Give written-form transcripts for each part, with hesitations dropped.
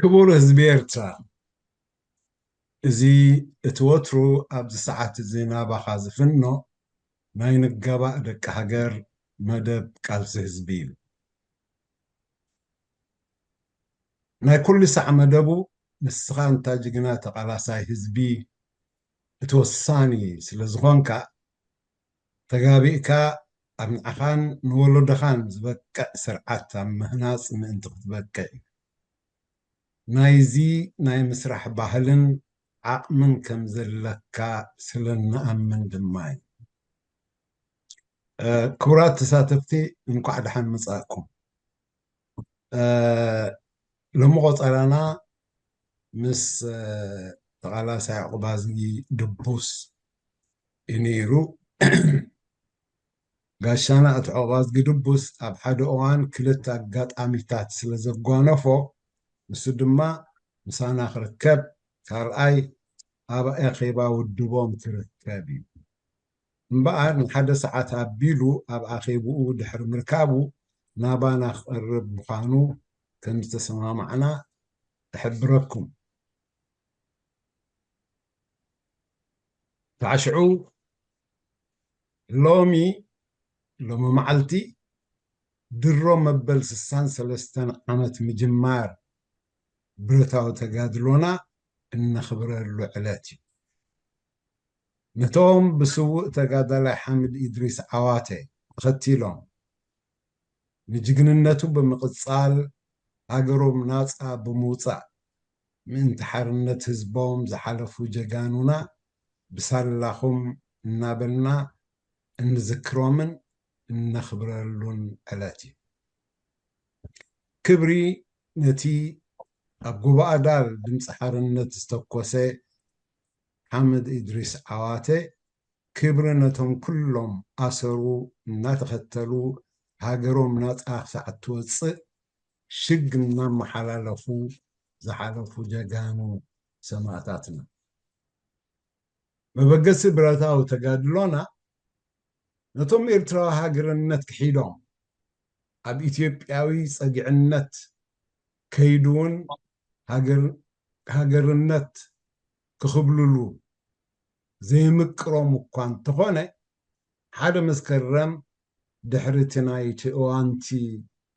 ክቡር ህዝቢ ኤርትራ እዚ እትወትሩ ኣብዚ ሰዓት እዚ ናባኻ ዝፍኖ ናይ ንገባእ ደቂ ሃገር መደብ ቃልሲ ህዝቢ እዩ። ናይ ኩሉ ሳዕ መደቡ ንስኻ እንታ ጅግና ተቓላሳይ ህዝቢ እትወሳኒ ስለ ዝኾንካ ተጋቢእካ ኣብ ንዓኻን ንወለዶኻን ዝበቅዕ ስርዓት ኣብ ምህናፅ ምእንቲ ክትበቅዕ ናይዚ ናይ ምስራሕ ባህልን ዓቕምን ከም ዘለካ ስለ ንኣምን ድማ እዩ። ክቡራት ተሳተፍቲ እንኳዕ ደሓን መጻእኩም። ሎሚ ቆፀራና ምስ ተቓላሳይ ዕቑባዝጊ ድቡስ እዩ ነይሩ። ጋሻና እቲ ዕቑባዝጊ ድቡስ ኣብ ሓደ እዋን ክልተ ኣጋጣሚታት ስለ ዘጓነፎ ንሱ ድማ ምሳና ክርከብ ካልኣይ ኣብ ኣኼባ ውድቦም ክርከብ እዩ እምበኣር ንሓደ ሰዓት ኣቢሉ ኣብ ኣኼብኡ ድሕሪ ምርካቡ ናባና ክቐርብ ምዃኑ ከም ዝተሰማማዕና እሕብረኩም። ታዕሽዑ ሎሚ መዓልቲ ድሮ መበል 63 ዓመት ምጅማር ብረታዊ ተጋድሎና እነኽብረሉ ዕለት እዩ። ነቶም ብስውእ ተጋዳላይ ሓሚድ ኢድሪስ ዓዋቴ ተኸቲሎም ንጅግንነቱ ብምቕጻል ሃገሮም ናፃ ብምውፃእ ምእንቲ ሓርነት ህዝቦም ዝሓለፉ ጀጋኑና ብሳላኹም እናበልና እንዝክሮምን እነኽብረሉን ዕለት እዩ። ክብሪ ነቲ ኣብ ጉባኣዳር ድምፂ ሓርነት ዝተኮሰ ሓሚድ ኢድሪስ ዓዋቴ ክብሪ ነቶም ኩሎም ኣሰሩ እናተኸተሉ ሃገሮም ናፃ ክሳዕ እትወፅእ ሽግ እናመሓላለፉ ዝሓለፉ ጀጋኑ ሰማዕታትና መበገሲ ብረታዊ ተጋድሎና ነቶም ኤርትራዊ ሃገርነት ክሒዶም ኣብ ኢትዮጵያዊ ፀጊዕነት ከይድውን ሃገርነት ክኽብልሉ ዘይምቅሮም እኳ እንተኾነ ሓደ መስከረም ድሕሪ እቲ ናይቲ እዋንቲ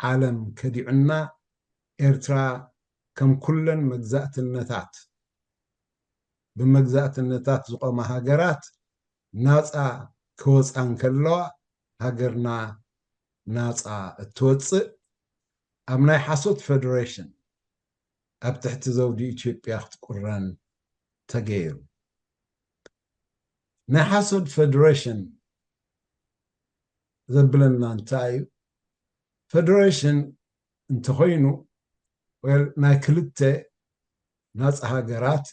ዓለም ከዲዑና ኤርትራ ከም ኩለን መግዛእትነታት ብመግዛእትነታት ዝቆማ ሃገራት ናፃ ክወፃን ከለዋ ሃገርና ናፃ እትወፅእ ኣብ ናይ ሓሶት ፌደሬሽን ኣብ ትሕቲ ዘውዲ ኢትዮጵያ ክትቁረን ተገይሩ። ናይ ሓሶት ፌደሬሽን ዘብለና እንታይ እዩ? ፌደሬሽን እንተኾይኑ ናይ ክልተ ናፃ ሃገራት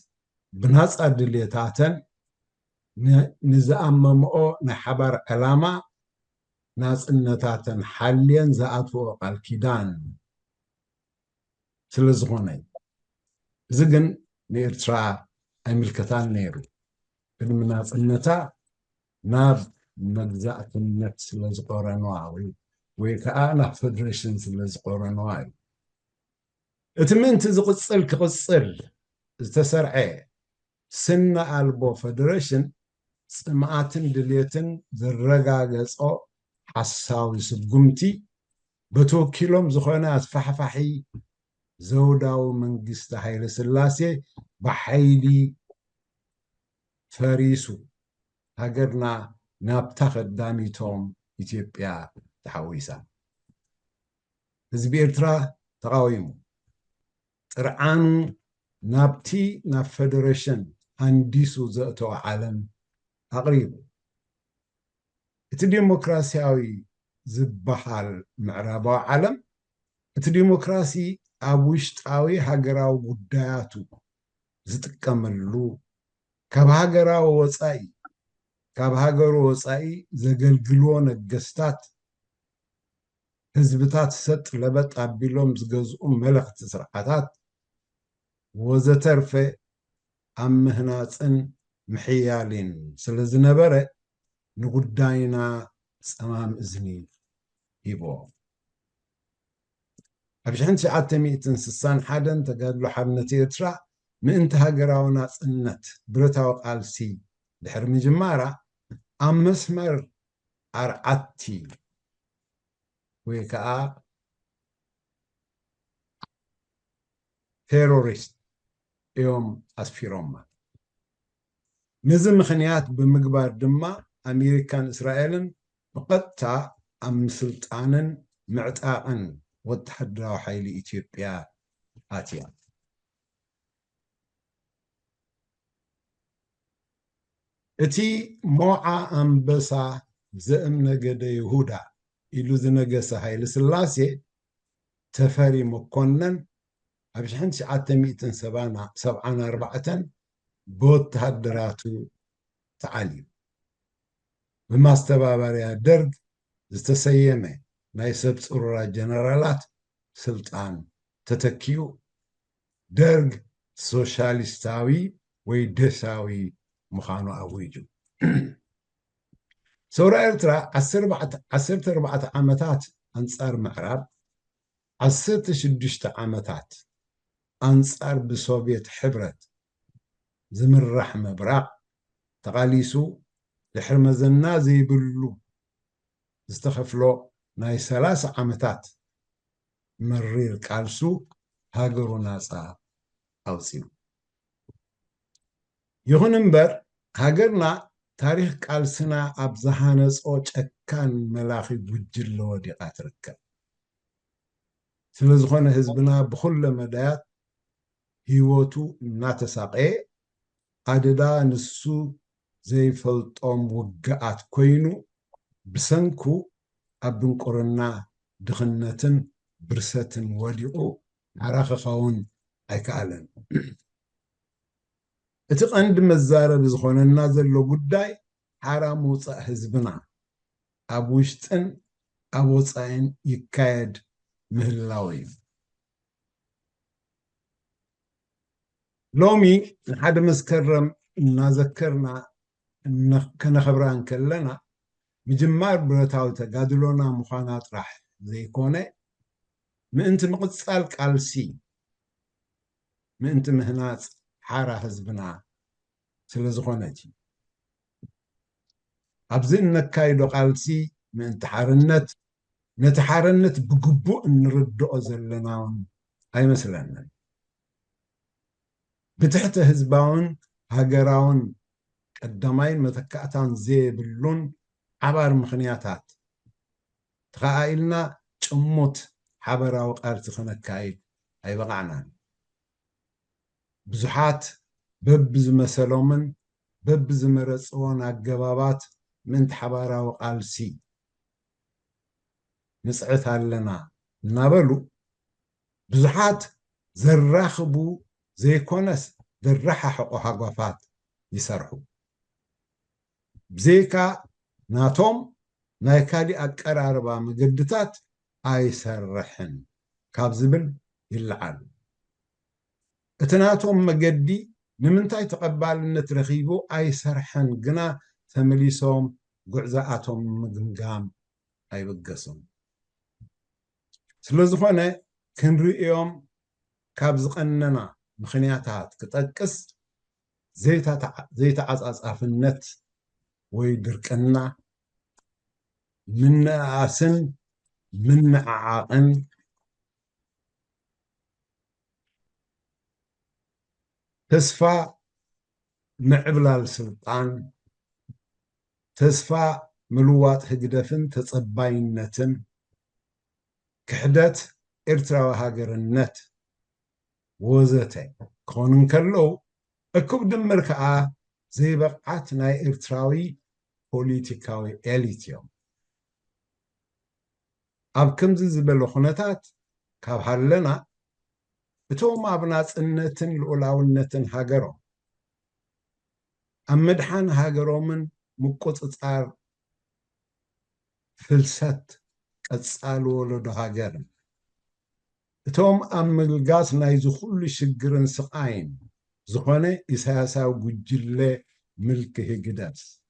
ብናፃ ድልየታተን ንዝኣመምኦ ናይ ሓባር ዕላማ ናፅነታተን ሓልየን ዝኣትዎ ቃል ኪዳን ስለ ዝኾነ እዩ። እዚ ግን ንኤርትራ ኣይምልከታን ነይሩ። ቅድሚ ናፅነታ ናብ መግዛእትነት ስለ ዝቆረንዋ ወይ ከዓ ናብ ፌደሬሽን ስለ ዝቆረንዋ እዩ። እቲ ምእንቲ ዝቕፅል ክቕፅል ዝተሰርዐ ስነ ኣልቦ ፌደሬሽን ፅምኣትን ድልየትን ዝረጋገፆ ሓሳዊ ስጉምቲ በተወኪሎም ዝኾነ ኣስፋሕፋሒ ዘውዳዊ መንግስቲ ሃይለ ስላሴ ብሓይሊ ፈሪሱ ሃገርና ናብታ ኸዳሚቶም ኢትዮጵያ ተሓዊሳ ህዝቢ ኤርትራ ተቃዊሙ ጥርዓኑ ናብቲ ናብ ፌደሬሽን ሃንዲሱ ዘእተወ ዓለም ኣቕሪቡ እቲ ዲሞክራሲያዊ ዝበሃል ምዕራባዊ ዓለም እቲ ዲሞክራሲ ኣብ ውሽጣዊ ሃገራዊ ጉዳያቱ ዝጥቀመሉ ካብ ሃገራዊ ወፃኢ ካብ ሃገሩ ወፃኢ ዘገልግልዎ ነገስታት ህዝብታት ሰጥ ለበጥ ኣቢሎም ዝገዝኡ መለኽቲ ስርዓታት ወዘተርፈ ኣብ ምህናፅን ምሕያልን ስለ ዝነበረ ንጉዳይና ፀማም እዝኒ ሂቦ أبشحن شعات مئتن سسان حدا تقادلو حبنة إرترا من هاجراو ناصنت برتاو قالسي دحر مجمارة أم مسمر أرعتي ويكا تيروريست يوم أسفيروما نزم خنيات بمقبار دما أمريكان إسرائيل بقطع أم سلطانا معتاقا وتحدراو حيلي إثيوبيا آتيا إتي موعى أنبسا زئم نجد يهودا إلو زنجس هاي سلاسي تفري مكونن أبشحن شعات مئتن سبعان أربعة بوت هدراتو تعاليم بما استبابر يا درج استسيمه ما يسب صرورا جنرالات سلطان تتكيو درج سوشاليستاوي ويدساوي مخانو أويجو سورة إرترا عسرت أربعة عامتات أنصار معراب عسرت شدشت عامتات أنصار بسوفيت حبرت زمن رحمة براق تقاليسو لحرمزنا زي بلو استخفلو ناي 3 عامتات مرير قالسو هاجرو ناسا أوسيو يخون امبر هاجرنا تاريخ قالسنا أبزهانس أو چكان ملاخي بجلو دي قاتركب سلزخون هزبنا بخل مدايات هيوتو ناتساقي عددا نسو زي فلطوم وقعات كوينو بسنكو أبن قرنا دخنتن برستن وديقو عراخ خاون أيكالن اتق عند مزارة بزخون النازل لو قداي حرام وصع هزبنا أبوشتن أبوصعين يكايد مهلاوي لومي حد مسكرم نذكرنا كنا خبران كلنا مجمار برتاو تقادلونا مخانات راح زي كونه من انت مقصال قالسي من انت مهنات حارة هزبنا سلزخونتي أبزين نكايدو قالسي من انت حارنت نتحارنت بقبوء نردو زلنا أي مثلا بتحت هزباون هاجراون قدماين متكاتان زي بلون عبار مخنياتات تخايلنا چموت حبراو قالت خنكايد أي بقعنا بزحات ببز مسلومن ببز مرصون أجبابات من حبراو قالسي نسعت لنا نابلو بزحات زراخبو زي كونس درحة حقو حقوفات يسرحو بزيكا ناتوم نايكادي أقراربا مجدتات أي سرحن كابزبل يلعن اتناتوم مجدي نمنتاي تقبال نترخيبو أي سرحن قنا ثمليسوم قعزاءاتهم مقنقام أي بقسم سلزخونة كنرئيوم كابزقننا مخنياتات كتأكس زيتا عز النت ويدركنا من آسن من عاقن تسفى معبلا السلطان تسفى ملوات هقدفن تصباينتن كحدت إرترا وهاجر النت وزتي كونن كلو أكب دمر كعا زي بقعت ناي إرتراوي بوليتيكاوي إليتيوم أب كم زبلو خنتات كاب حلنا بتوم أبنات النتن الأولى هاجرو أمدحان هاجرو من مقص صار فلسات أتصالو ولد هاجر توم أملقاس نايزو كل شجرن سقاين زخانة إساسا وجلة ملك هجداس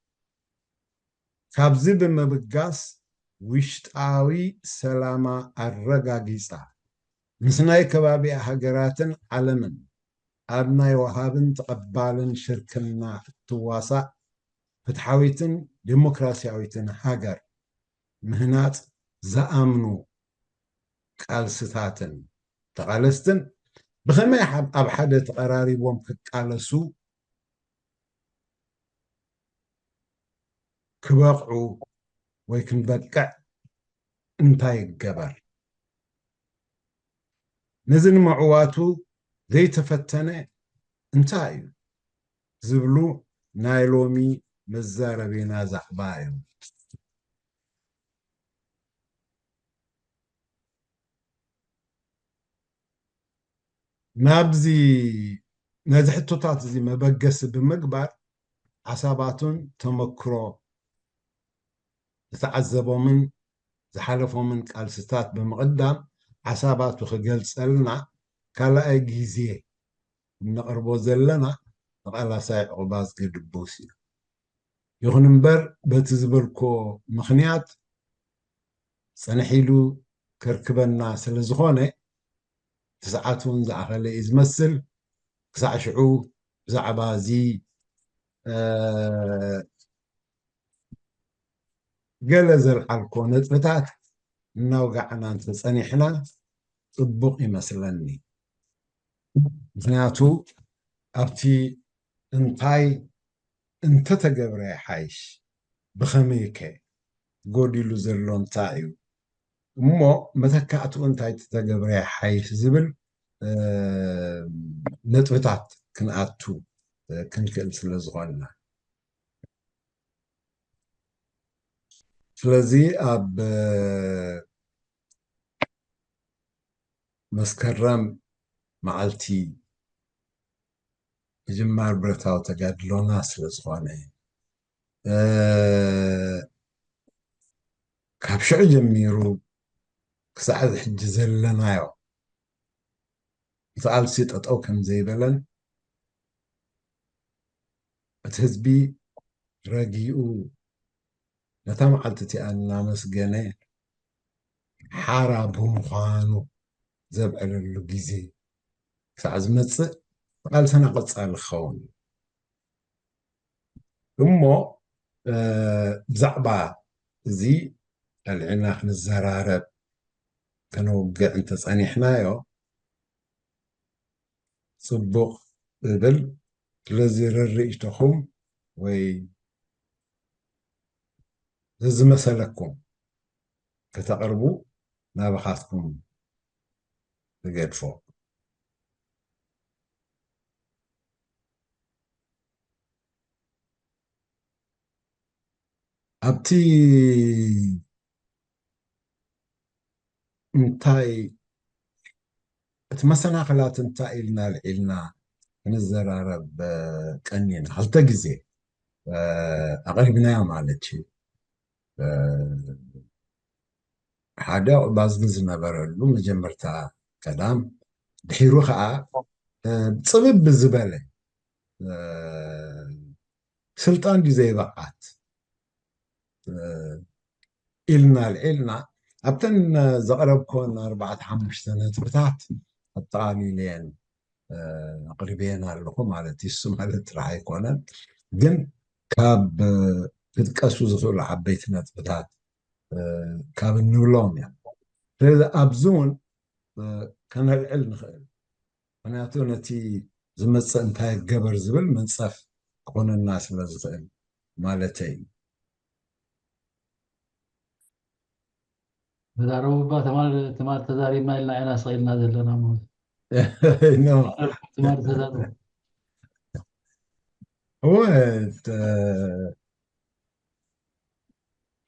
كابزب مبقاس وشتاوي سلاما الرقاقيسا مسناي كبابي هجراتن علمن أبناي وهابن تقبالن شركنا تواسع فتحاويتن ديمقراسياويتن هاجر مهنات زأمنو قالستاتن تقالستن بخما يحب أبحد تقراري بوم كقالسو كبقعو ويكن بقع انتاي الجبر نزل معواتو زي تفتنه انتاي زبلو نايلومي مزاربينا زحبايو نابزي نزحتوتات زي مبقس بمقبر عصاباتون تمكرو تعذبوا من زحلفوا من قالستات بمقدام عصابات خجلصلنا كلا اي جيزي نقربو زلنا قالا ساي عباس قدبوسي يخون امبر بتزبلكو مخنيات سنحيلو كركبنا سلزخونه تسعاتون زعخلي يزمثل كسع شعو زعبا زي قلزل حالكو نطفتات نوقعنا انت صنيحنا طبق يمثلني ምክንያቱ ኣብቲ እንታይ እንተተገብረ ሓይሽ ብኸመይ ከ ጎዲሉ ዘሎ እንታይ እዩ እሞ መተካእቱ እንታይ ተተገብረ ሓይሽ ዝብል ነጥብታት ክንኣቱ ክንክእል ስለ ዝኾንና ስለዚ ኣብ መስከረም መዓልቲ ምጅማር ብረታዊ ተጋድሎና ስለ ዝኾነ ካብ ሽዑ ጀሚሩ ክሳዕ ሕጂ ዘለናዮ እቲ ቃልሲ ጠጠው ከም ዘይበለን እቲ ህዝቢ ረጊኡ ነታ መዓልቲ እቲኣ እናመስገነ ሓራ ብምዃኑ ዘብዕለሉ ግዜ ክሳዕ ዝመፅእ ቃልስና ቀፃሊ ክኸውን እሞ ብዛዕባ እዚ ኣልዕልና ክንዘራረብ ከነውግዕ እንተፀኒሕናዮ ፅቡቕ ዝብል ስለዚ ረርኢቶኹም ወይ ዝመሰለኩም ከተቕርቡ ናባኻትኩም ትገድፎ ኣብቲ እንታይ እቲ መሰናኽላት እንታይ ኢልና ልዒልና ክንዘራረብ ቀኒና ክልተ ግዜ ኣቕሪብናዮ ማለት እዩ ሓደ ባዝሊ ዝነበረሉ መጀመርታ ቀዳም ድሒሩ ከዓ ፅብብ ዝበለ ስልጣን ድዩ ዘይበቃት ኢልና ልዒልና ኣብተን ዘቕረብኮን 4-5 ነጥብታት ኣጠቓሊለየን ኣቕሪበየን ኣለኹ ማለት እዩ እሱ ማለት ጥራሕ ኣይኮነን ግን ካብ ክጥቀሱ ዝኽእሉ ዓበይቲ ነጥብታት ካብ እንብሎም እዮም ስለዚ ኣብዚ እውን ከነልዕል ንኽእል ምክንያቱ ነቲ ዝመፅእ እንታይ ገበር ዝብል መንፀፍ ክኾነና ስለ ዝኽእል ማለተይ እዩ ተዛረቡባ ትማር ተዛሪብና ኢልና ኢና ስኢልና ዘለና ማለት ትማር ተዛረቡ هو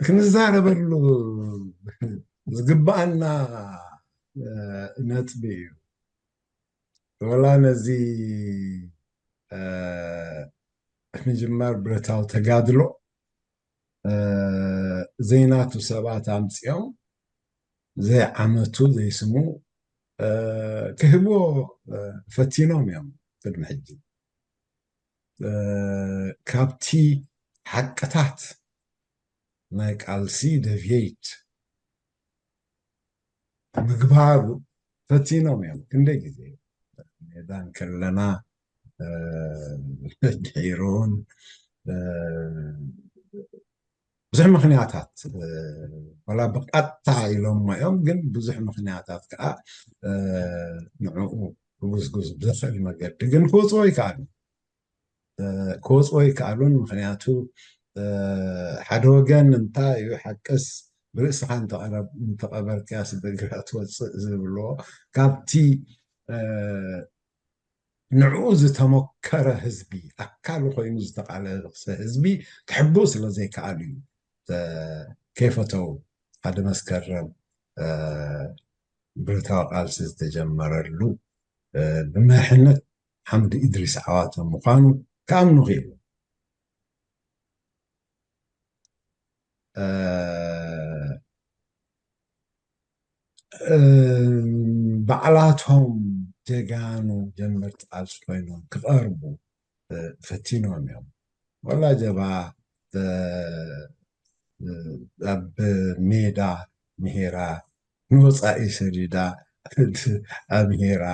ክንዛረበሉ ዝግባአና ነጥቢ እዩ ወላ ነዚ ምጅማር ብረታዊ ተጋድሎ ዘይናቱ ሰባት ኣምፂኦም ዘይዓመቱ ዘይስሙ ክህቦ ፈቲኖም እዮም ቅድሚ ሕጂ ካብቲ ሓቅታት ናይ ቃልሲ ደቪየት ምግባሩ ፈቲኖም እዮም ክንደይ ግዜ ሜዳን ከለና ድሒሩን ብዙሕ ምክንያታት ወላ ብቐጥታ ኢሎም እዮም ግን ብዙሕ ምክንያታት ከዓ ንዕኡ ክጉዝጉዝ ብዘኽእል መገዲ ግን ክወፅኦ ይከኣሉ ይከኣሉን ምክንያቱ ሓደ ወገን እንታይ እዩ ሓቅስ ብርእስኻ እንተቐበርክያስ ብእግርካ ትወፅእ ዝብልዎ ካብቲ ንዕኡ ዝተሞከረ ህዝቢ ኣካል ኮይኑ ዝተቃለሰ ህዝቢ ክሕብኡ ስለ ዘይከኣሉ እዩ ከይፈተው ሓደ መስከረም ብረታዊ ቃልሲ ዝተጀመረሉ ብመሕነት ሓምዲ ኢድሪስ ዓዋቶም ምዃኑ ከኣምኑ ክኢሉ ባዕላቶም ጀጋኑ ጀመርቲ ቃልሲ ኮይኖም ክቐርቡ ፈቲኖም እዮም ወላ ጀባ ኣብ ሜዳ ምሄራ ንወፃኢ ሰዲዳ ኣምሄራ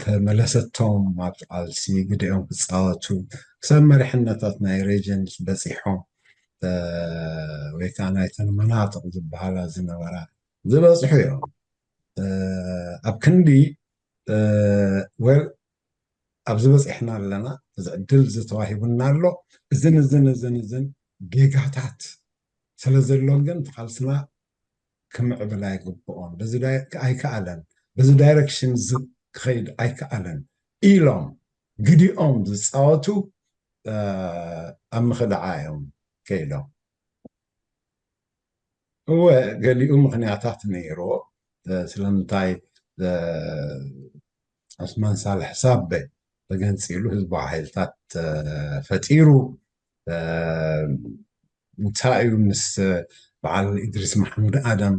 ተመለሰቶም ኣብ ቃልሲ ግዲኦም ክፃወቱ ክሳብ መሪሕነታት ናይ ሬጀንስ በፂሖም ወይ ከዓ ናይተን መናጥቕ ዝበሃላ ዝነበራ ዝበፅሑ እዮም ኣብ ክንዲ ወል ኣብዚ በፂሕና ኣለና እዚ ዕድል ዝተዋሂቡና ኣሎ እዝን ጌጋታት ስለ ዘሎ ግን ቃልስና ክምዕብል ኣይግብኦን ኣይከኣለን በዚ ዳይረክሽን ክኸይድ ኣይከኣለን ኢሎም ግዲኦም ዝፃወቱ ኣብ ምኽድዓ እዮም ከኢሎም እወ ገሊኡ ምክንያታት ነይርዎ ስለምንታይ ዑስማን ሳልሕ ሳቤ ተገንፂሉ ህዝባዊ ሓይልታት ፈጢሩ እንታይ እዩ ምስ በዓል ኢድሪስ ማሕሙድ ኣደም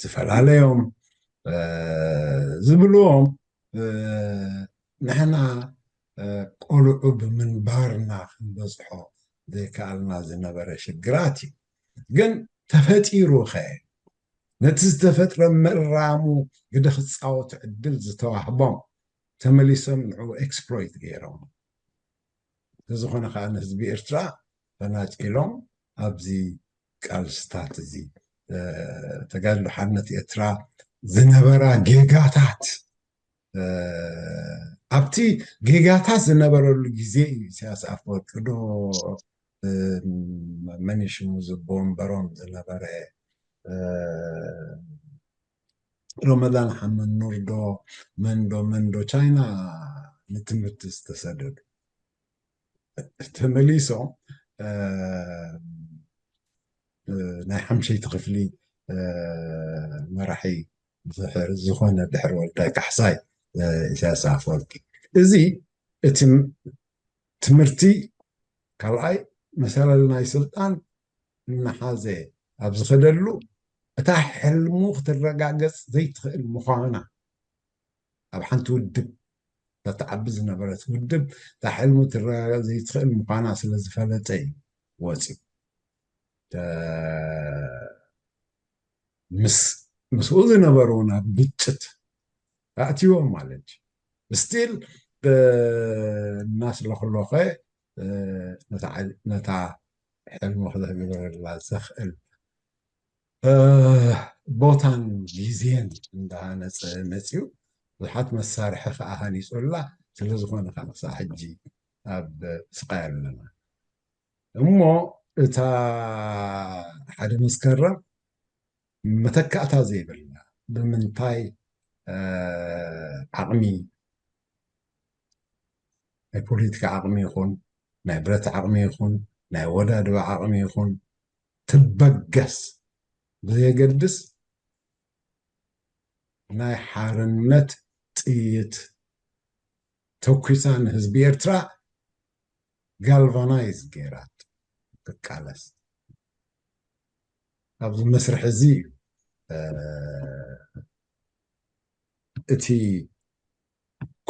ዝፈላለዮም ዝብልዎም ንሕና ቆልዑ ብምንባርና ክንበፅሖ ዘይከኣልና ዝነበረ ሽግራት እዩ ግን ተፈጢሩ ኸ ነቲ ዝተፈጥረ ምእራሙ ግደ ክፃወቱ ዕድል ዝተዋህቦም ተመሊሶም ንዕኡ ኤክስፕሎይት ገይሮም ዝኾነ ከዓ ንህዝቢ ኤርትራ ተናፂሎም ኣብዚ ቃልስታት እዚ ተጋድሎ ሓርነት ኤርትራ ዝነበራ ጌጋታት ኣብቲ ጌጋታት ዝነበረሉ ግዜ እዩ ኢሳያስ ኣፈወርቂ ዶ መን ሽሙ ዝቦንበሮም ዝነበረ ረመዳን ሓመድ ኑር ዶ መንዶ ቻይና ንትምህርቲ ዝተሰደዱ ተመሊሶም ናይ ሓምሸይቲ ክፍሊ መራሒ ዝኾነ ድሕሪ ወልዳይ ካሕሳይ ኢሳያስ ኣፈወርቂ እዚ እቲ ትምህርቲ ካልኣይ መሰለል ናይ ስልጣን እናሓዘ ኣብ ዝኸደሉ እታ ሕልሙ ክትረጋገፅ ዘይትኽእል ምዃና ኣብ ሓንቲ ውድብ ተዓቢ ዝነበረት ውድብ እታ ሕልሙ ትረጋገፅ ዘይትኽእል ምዃና ስለ ዝፈለጠ እዩ ወፂኡ ምስኡ ዝነበሩ ናብ ግጭት ኣእትዎም ማለት እዩ ስቲል እናስለኽሎኸ ነታ ሕልሙ ክተግብረላ ዘኽእል ቦታን ግዜን እንዳሃነፀ መፅኡ ብዙሓት መሳርሒ ከዓ ሃኒፆላ ስለዝኾነ ከዓ ክሳብ ሕጂ ኣብ ስቃይ ኣለና እሞ እታ ሓደ መስከረም መተካእታ ዘይብልና ብምንታይ ዓቕሚ ናይ ፖለቲካ ዓቕሚ ይኹን ናይ ብረት ዓቕሚ ይኹን ናይ ወዳድባ ዓቕሚ ይኹን ትበገስ ብዘየገድስ ናይ ሓርነት ጥይት ተኩሳ ንህዝቢ ኤርትራ ጋልቫናይዝ ገይራት ትቃለስ ኣብዚ መስርሕ እዚ እቲ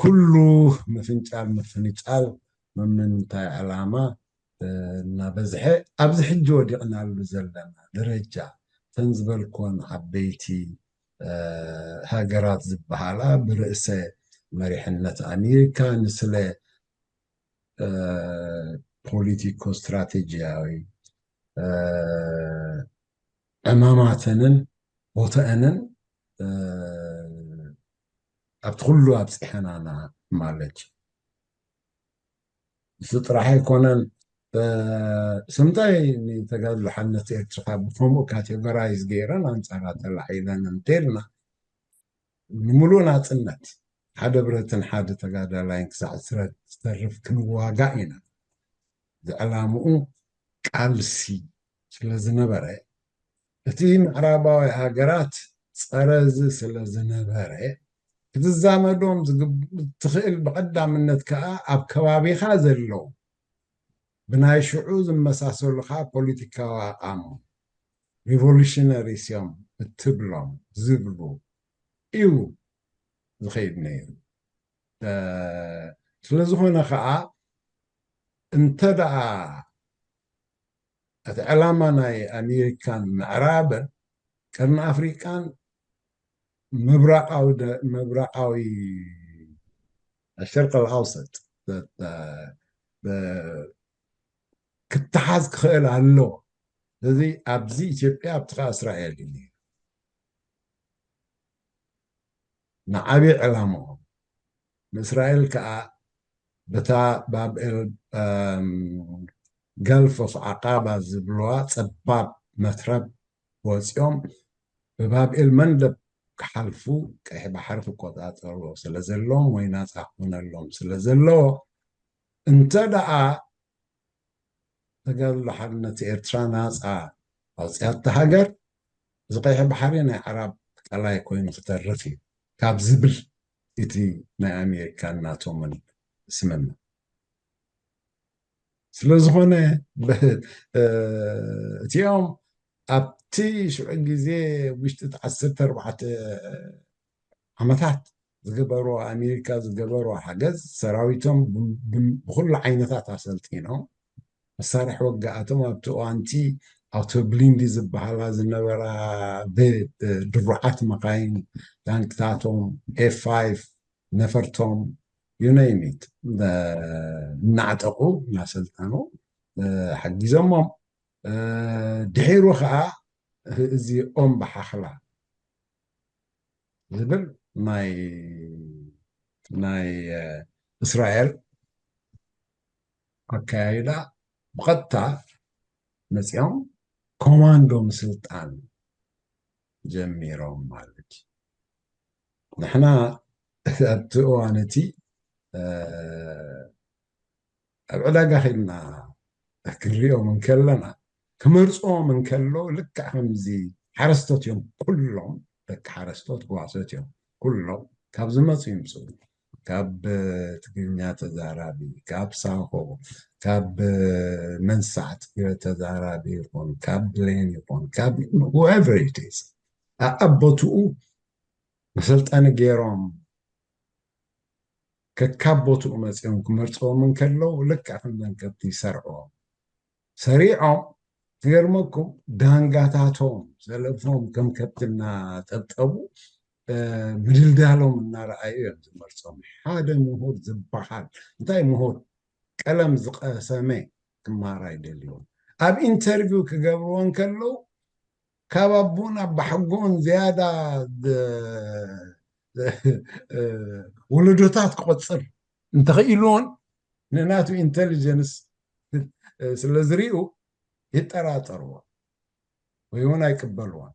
ኩሉ ምፍንጫል ምምንታይ ዕላማ እናበዝሐ ኣብዚ ሕጂ ወዲቕናሉ ዘለና ደረጃ تنزبلكون عبيتي هاجرات زبحالا برئسة مريحنة أمريكا نسلة بوليتيكو استراتيجياوي أماماتنن وتأنن أبتخلو أبسحنانا مالك سطرح يكونن سمتاي تقال حنة ارتخاب فمو كاتيجورايز جيران أنصارات الحيلان انتلنا نملونا تنت حدا برتن حدا تقال لاين كساع سرد سترف كنواقعنا زعلامو قالسي ስለዝነበረ እቲ ምዕራባዊ ሃገራት ፀረዚ ስለዝነበረ ክትዛመዶም ትኽእል ብቐዳምነት ከዓ ኣብ ከባቢኻ ዘለው ብናይ ሽዑ ዝመሳሰሉካ ፖለቲካዊ ኣቃሞ ሪቮሉሽነሪስ እዮም እትብሎም ዝብሉ እዩ ዝኸይድ ነይሩ ስለዝኾነ ከዓ እንተደኣ እቲ ዕላማ ናይ ኣሜሪካን ምዕራብን ቀርኒ ኣፍሪቃን ምብራቃዊ الشرق الأوسط ክትሓዝ ክኽእል ኣሎ እዚ ኣብዚ ኢትዮጵያ ኣብትኻ እስራኤል እዩ ንዓብዪ ዕላምኦም ንእስራኤል ከዓ በታ ባብኤል ገልፍ ኦፍ ዓቃባ ዝብልዋ ፀባብ መትረብ ወፂኦም ብባብኤል መንደብ ክሓልፉ ቀይሕ ባሕሪ ክቆፃፀርዎ ስለ ዘለዎም ወይ ናፃ ክኾነሎም ስለ ዘለዎ እንተ ደኣ ተጋድሎ ሓርነት ኤርትራ ናፃ ኣውፅያታ ሃገር እዚ ቀይሕ ባሕሪ ናይ ዓረብ ቀላይ ኮይኑ ክተርፍ እዩ ካብ ዝብል እቲ ናይ ኣሜሪካን ናቶምን ስምምዕ ስለዝኾነ እቲኦም ኣብቲ ሽዑ ግዜ ውሽጢ 14 ዓመታት ዝገበርዎ ኣሜሪካ ዝገበርዎ ሓገዝ ሰራዊቶም ብኩሉ ዓይነታት ኣሰልጢኖም መሳርሒ ወጋኣቶም ኣብቲ እዋንቲ ኣውቶብሊንዲ ዝበሃላ ዝነበራ ድሩዓት መካይን ታንክታቶም ኤፍ5 ነፈርቶም ዩናይሚት እናዕጠቁ እናሰልጠኑ ሓጊዞሞም ድሒሩ ከዓ እዚ ኦም ባሓኽላ ዝብል ናይ እስራኤል ኣካያይዳ ብቐጥታ መፂኦም ኮማንዶ ምስልጣን ጀሚሮም ማለት እዩ ንሕና ኣብቲ እዋን እቲ ኣብ ዕዳጋ ኸይድና ክንሪኦም እንከለና ክመርፅዎም እንከሎ ልክዕ ከምዚ ሓረስቶት እዮም ኩሎም ደቂ ሓረስቶት ጓሶት እዮም ኩሎም ካብ ዝመፁ ይምፅኡ ካብ ትግርኛ ተዛራቢ ካብ ሳሆ ካብ መንሳዕት ተዛራቢ ይኹን ካብ ብሌን ይኹን ካብ whoever it is ኣቦትኡ መሰልጠኒ ገይሮም ከካብ ቦትኡ መፅኦም ክመርፅዎም እንከለው ልክዕ ከም መንከብቲ ይሰርዕዎም ሰሪዖም ትገርመኩም ዳንጋታቶም ዘለፎም ከም ከብቲ እናጠብጠቡ ምድልዳሎም እናረኣዩ እዮም ዝመርፆም ሓደ ምሁር ዝበሃል እንታይ ምሁር ቀለም ዝቀሰመ ክማሃር ኣይደልዮም ኣብ ኢንተርቪው ክገብርዎ እንከለው ካብ ኣቦን ኣብ ባሕጎን ዝያዳ ወለዶታት ክቆፅር እንተኽኢልዎን ንናቱ ኢንቴሊጀንስ ስለ ዝርኡ ይጠራጠርዎ ወይ እውን ኣይቅበልዎን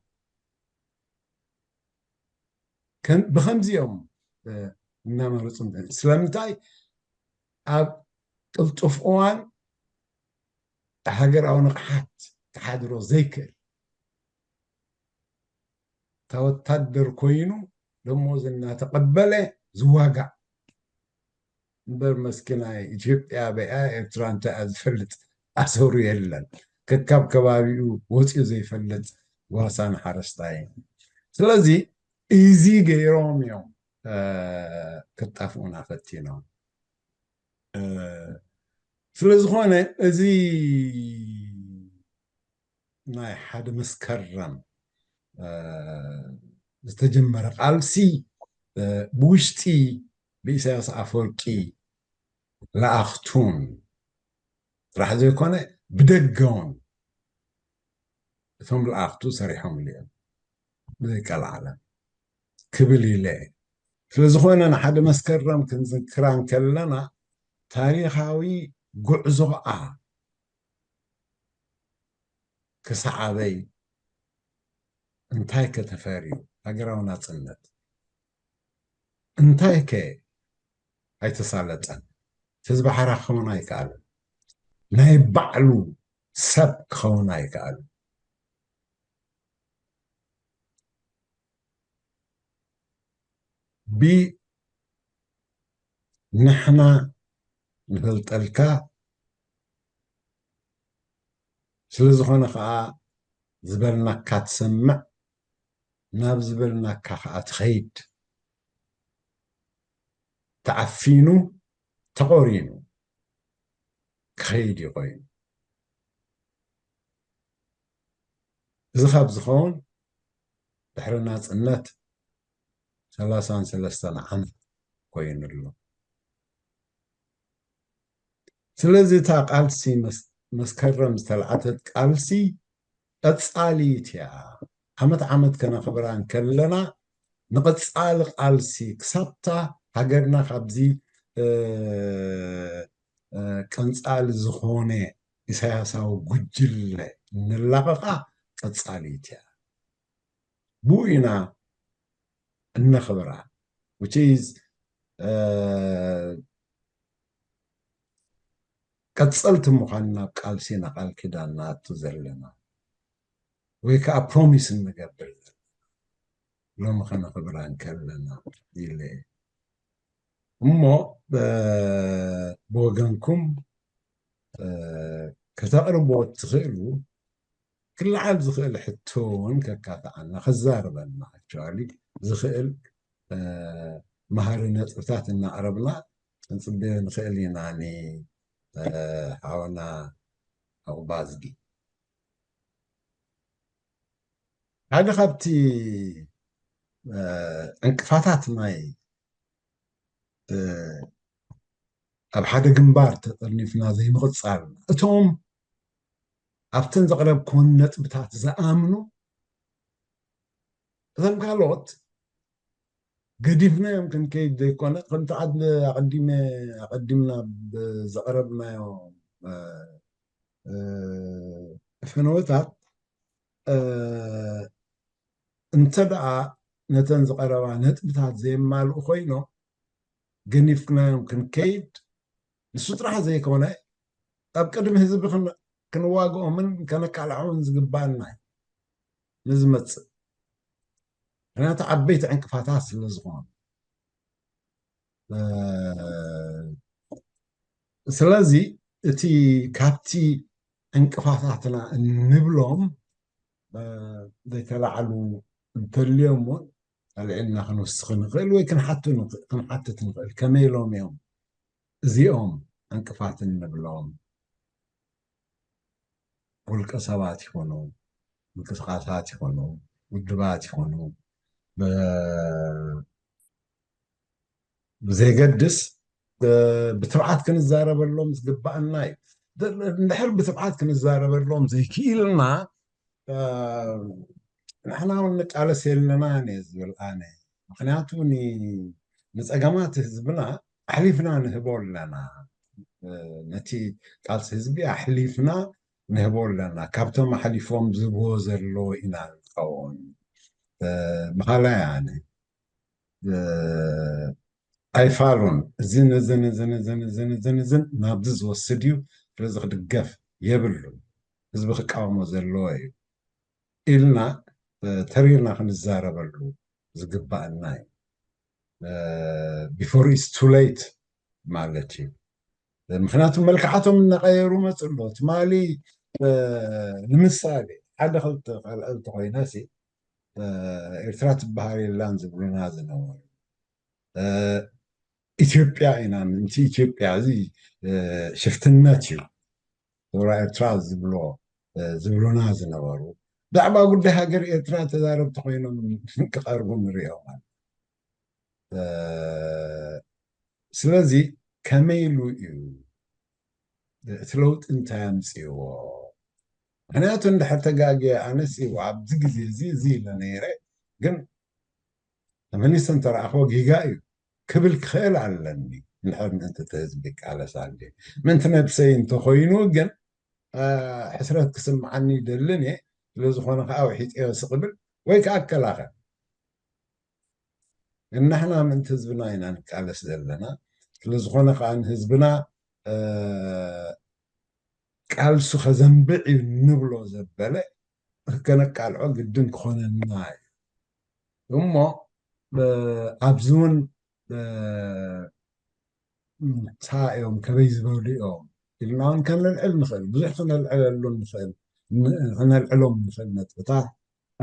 ብከምዚኦም እናመረፁ ስለምንታይ ኣብ ቅልጡፍ እዋን ሃገራዊ ንቕሓት ክሓድሮ ዘይክእል ተወታደር ኮይኑ ደሞዝ እናተቐበለ ዝዋጋዕ እምበር መስኪናይ ኢትዮጵያ በያ ኤርትራ እንታይ እያ ዝፈልጥ ኣሰሩ የለን ከካብ ከባቢኡ ወፂኡ ዘይፈልጥ ጓሳን ሓረስታይ ስለዚ እዚ ገይሮም እዮም ክጣፍኡና ፈቲኖም ስለዝኾነ እዚ ናይ ሓደ መስከረም ዝተጀመረ ቃልሲ ብውሽጢ ብኢሳያስ ኣፈወርቂ ለኣኽቱን ጥራሕ ዘይኮነ ብደገውን እቶም ለኣኽቱ ሰሪሖም እዮም ዘይከልዓለ ክብል ኢለ ስለዝኾነ ንሓደ መስከረም ክንዝክራ ከለና ታሪኻዊ ጉዕዞኣ ክሳዓበይ እንታይ ከተፈርዩ ሃገራዊ ናፅነት እንታይ ከ ኣይተሳለጠን ህዝቢ ሓራ ክኸውን ኣይከኣልን ናይ ባዕሉ ሰብ ክኸውን ኣይከኣልን ንሕና ንፈልጠልካ ስለዝኾነ ከዓ ዝበልናካ ትሰምዕ ናብ ዝበልናካ ከዓ ትኸይድ ተዓፊኑ ተቆሪኑ ክኸይድ ይኮይኑ እዚ ካብ ዝኸውን ድሕሪ ናፅነት 33 ዓመት ኮይኑ ኣሎ ስለዚ እታ ቃልሲ መስከረም ዝተልዓተት ቃልሲ ቀፃሊት እያ ዓመት ዓመት ከነኽብራን ከለና ንቐፃሊ ቃልሲ ክሳብታ ሃገርና ካብዚ ቀንፃሊ ዝኾነ ኢሳያሳዊ ጉጅለ ንላቐቓ ቀፃሊት እያ ብኡ ኢና እነኽብራ which is ቀፀልቲ ምዃን ናብ ቃልሲ ናቃል ኪዳን ናቱ ዘለና ወይ ከዓ ፕሮሚስ እንገብር ሎሚ ከነኽብራን ከለና ኢለ እሞ ብወገንኩም ከተቕርቦ ትኽእሉ ክለዓል ዝኽእል ሕቶ እውን ከካትዓና ክዛረበና actually ዝኽእል መሃሪ ነጥብታት እናቕረብና ክንፅበዮ ንኽእል ኢናኒ ሓወና ኣቑባዝጊ ሓደ ካብቲ ዕንቅፋታት ናይ ኣብ ሓደ ግንባር ተጠርኒፍና ዘይምቕፃል እቶም ኣብተን ዘቕረብክውን ነጥብታት ዝኣምኑ እቶም ካልኦት ገዲፍናዮም ክንከይድ ዘይኮነ ከምቲ ኣቐዲምና ዘቕረብናዮ ፍኖታት እንተ ደኣ ነተን ዝቐረባ ነጥብታት ዘየማልኡ ኮይኖም ገኒፍናዮም ክንከይድ ንሱ ጥራሕ ዘይኮነ ኣብ ቅድሚ ህዝቢ ክንዋግኦምን ከነካልዖምን ዝግባአና ንዝመፅእ ምክንያቱ ዓበይቲ ዕንቅፋታት ስለ ዝኾኑ ስለዚ እቲ ካብቲ ዕንቅፋታትና እንብሎም ዘይተላዕሉ እንተልዮም እውን ኣልዒልና ክንውስኽ ንኽእል ወይ ክንሓትት ንኽእል ከመይ ኢሎም እዮም እዚኦም ዕንቅፋት እንብሎም ውልቀ ሰባት ይኾኑ ምንቅስቓሳት ይኾኑ ውድባት ይኾኑ ብዘይገድስ ብትብዓት ክንዛረበሎም ዝግባአና እዩ እንድሕር ብትብዓት ክንዛረበሎም ዘይክኢልና ንሕና እውን ንቃለስ የለና እየ ዝብል ኣነ ምክንያቱ ንፀገማት ህዝብና ኣሕሊፍና ንህቦ ኣለና ነቲ ቃልሲ ህዝቢ ኣሕሊፍና ንህቦ ኣለና ካብቶም ኣሕሊፎም ዝብዎ ዘሎ ኢና ንኸውን ብኻልኣይ ኣነ ኣይፋሉን እዚ ንዝን ናብዚ ዝወስድ እዩ ስለዚ ክድገፍ የብሉን ህዝቢ ክቃወሞ ዘለዎ እዩ ኢልና ተሪርና ክንዛረበሉ ዝግባአና እዩ ቢፎር ኢስ ቱ ሌት ማለት እዩ ምክንያቱ መልክዓቶም እናቀየሩ መፅሎ ትማሊ ንምሳሌ ሓደ ክልተ ካልአልቲ ኮይነሲ ኤርትራ ትበሃል የላን ዝብሉና ዝነበሩ ኢትዮጵያ ኢና ምንቲ ኢትዮጵያ እዚ ሽፍትነት እዩ ራ ኤርትራ ዝብሉና ዝነበሩ ብዛዕባ ጉዳይ ሃገር ኤርትራ ተዛረብቲ ኮይኖም ክቐርቡ ንሪኦም ማለት ስለዚ ከመይ ኢሉ እዩ እቲ ለውጢ እንታይ ኣምፅዎ ምክንያቱ እንድሕር ተጋጊየ ኣነስ ኣብዚ ግዜ እዚ ኢለ ነይረ ግን ተመሊሰ እንተረኣኽቦ ጊጋ እዩ ክብል ክኽእል ኣለኒ እንድሕር ምእንቲ እቲ ህዝቢ ቃለሳ ኣለ ምእንቲ ነብሰይ እንተኮይኑ ግን ሕስረት ክስምዓኒ ይደልን እየ ስለዝኾነ ከዓ ውሒፀዮ ስቕብል ወይ ከዓ ክከላኸል ግን ንሕና ምእንቲ ህዝብና ኢና ንቃለስ ዘለና ስለዝኾነ ከዓ ንህዝብና ቃልሱ ከዘንብዕ እዩ ንብሎ ዘበለ ከነቃልዖ ግድን ክኾነና እዩ እሞ ኣብዚ እውን ታዮም ከበይ ዝበሉ እዮም ኢልና እውን ከነልዕል ንኽእል ብዙሕ ክነልዕለሉ ንኽእል ክነልዕሎም ንኽእል ነጥብታት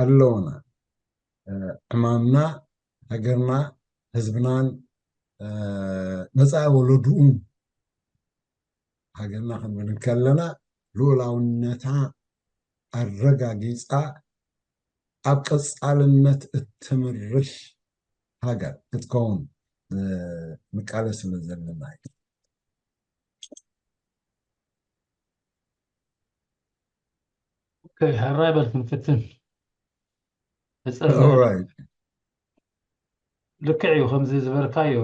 ኣለውና ዕማምና ሃገርና ህዝብናን መፃኢ ወለድኡ ሃገርና ክንብል ከለና ልኡላውነታ ኣረጋጊፃ ኣብ ቀፃልነት እትምርሕ ሃገር ክትከውን ንቃለስ ስለ ዘለና እዩ هالراي بالكنفتن Alright. ልክዕዩ ከምዚ ዝበልካዮ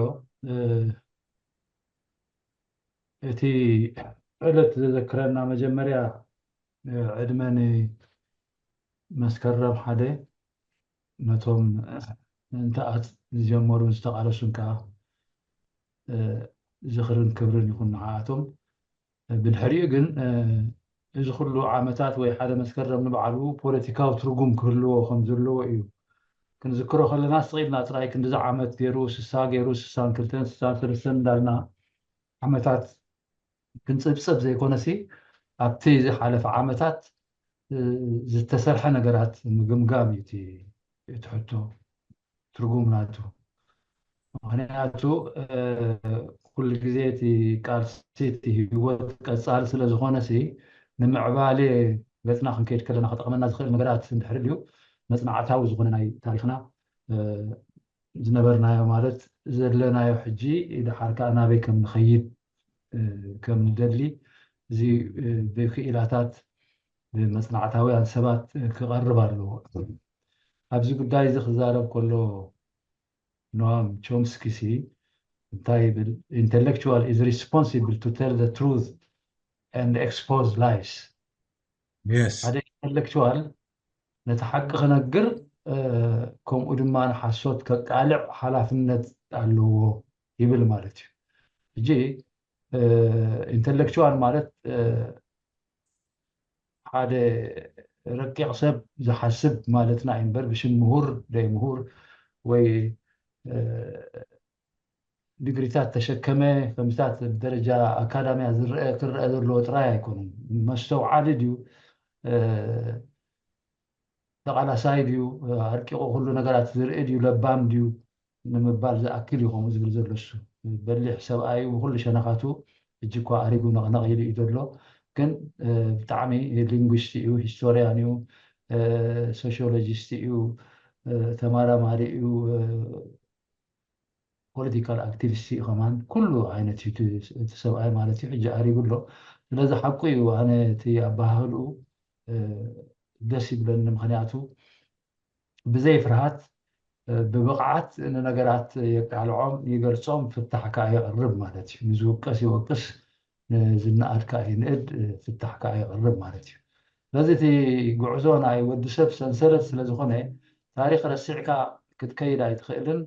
እቲ ዕለት ዘዘክረና መጀመርያ ዕድመኒ መስከረም ሓደ ነቶም እንተኣት ዝጀመሩን ዝተቃለሱን ከዓ ዝኽርን ክብርን ይኹን ንዓኣቶም ብድሕሪኡ ግን እዚ ኩሉ ዓመታት ወይ ሓደ መስከረም ንበዓሉ ፖለቲካዊ ትርጉም ክህልዎ ከም ዘለዎ እዩ ክንዝክሮ ከለና ስቂልና ጥራይ ክንዲዚ ዓመት ገይሩ 60 ገይሩ 62 63 እንዳልና ዓመታት ክንፅብፅብ ዘይኮነሲ ኣብቲ ዝሓለፈ ዓመታት ዝተሰርሐ ነገራት ምግምጋም እቲ ሕቶ ትርጉም ናቱ ምክንያቱ ኩሉ ግዜ እቲ ቃልሲ እቲ ሂወት ቀፃሊ ስለ ዝኾነሲ ንምዕባለ ገፅና ክንከይድ ከለና ክጠቕመና ዝኽእል ነገራት እንድሕር ድዩ መፅናዕታዊ ዝኾነ ናይ ታሪክና ዝነበርናዮ ማለት ዘለናዮ ሕጂ ድሓር ከዓ ናበይ ከም ንኸይድ ከም ንደሊ እዚ ብክኢላታት ብመፅናዕታውያን ሰባት ክቐርብ ኣለዎ ኣብዚ ጉዳይ እዚ ክዛረብ ከሎ ኖም ቾምስኪ እንታይ ይብል intellectual is responsible to tell the truth and expose lies Yes. ሓደ intellectual ነቲ ሓቂ ክነግር ከምኡ ድማ ንሓሶት ከቃልዕ ሓላፍነት ኣለዎ ይብል ማለት እዩ ሕጂ ኢንተሌክቹዋል ማለት ሓደ ረቂቕ ሰብ ዝሓስብ ማለትና እዩ እምበር ብሽም ምሁር ደይ ምሁር ወይ ዲግሪታት ተሸከመ ከምታት ደረጃ ኣካዳምያ ክረአ ዘለዎ ጥራይ ኣይኮነን መስተውዓሊ ድዩ ተቃላሳይ ድዩ ኣርቂቑ ኩሉ ነገራት ዝርኢ ድዩ ለባም ድዩ ንምባል ዝኣክል እዩ ከምኡ ዝብል ዘሎሱ በሊሕ ሰብኣይ ኩሉ ሸነኻቱ ሕጂ እኳ ኣሪጉ ነቕነቕ ኢሉ እዩ ዘሎ ግን ብጣዕሚ ሊንጉስቲ እዩ ሂስቶርያን እዩ ሶሽዮሎጂስት እዩ ተመራማሪ እዩ ፖለቲካል ኣክቲቪስት እዩ ከማን ኩሉ ዓይነት እዩ እቲ ሰብኣይ ማለት እዩ ሕጂ ኣሪጉ ኣሎ ስለዚ ሓቂ እዩ ኣነ እቲ ኣባህልኡ ደስ ይብለኒ ምክንያቱ ብዘይ ፍርሃት ብብቕዓት ንነገራት የቃልዖም ይገልፆም ፍታሕ ከዓ የቕርብ ማለት እዩ ንዝውቀስ ይወቅስ ዝነኣድ ከዓ ይንእድ ፍታሕ ከዓ የቕርብ ማለት እዩ ስለዚ እቲ ጉዕዞ ናይ ወዲሰብ ሰንሰለት ስለዝኾነ ታሪክ ረሲዕካ ክትከይድ ኣይትኽእልን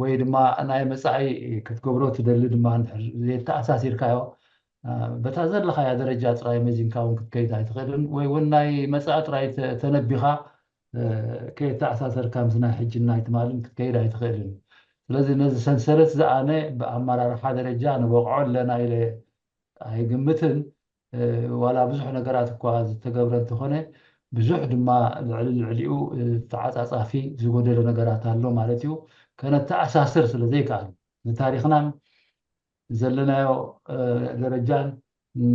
ወይ ድማ ናይ መፃኢ ክትገብሮ ትደሊ ድማ ዘይተኣሳሲርካዮ በታ ዘለኻያ ደረጃ ጥራይ መዚንካ እውን ክትከይድ ኣይትኽእልን ወይ እውን ናይ መፃኢ ጥራይ ተነቢኻ ከየተኣሳሰርካ ምስ ናይ ሕጂ ናይ ትማልን ክትከይድ ኣይትኽእልን ስለዚ ነዚ ሰንሰለት ዝኣነ ብኣመራርሓ ደረጃ ንበቕዖ ኣለና ኢለ ኣይግምትን ዋላ ብዙሕ ነገራት እኳ ዝተገብረ እንተኾነ ብዙሕ ድማ ልዕሊኡ ተዓፃፃፊ ዝጎደለ ነገራት ኣሎ ማለት እዩ ከነተኣሳስር ስለ ዘይከኣል ንታሪክናን ዘለናዮ ደረጃን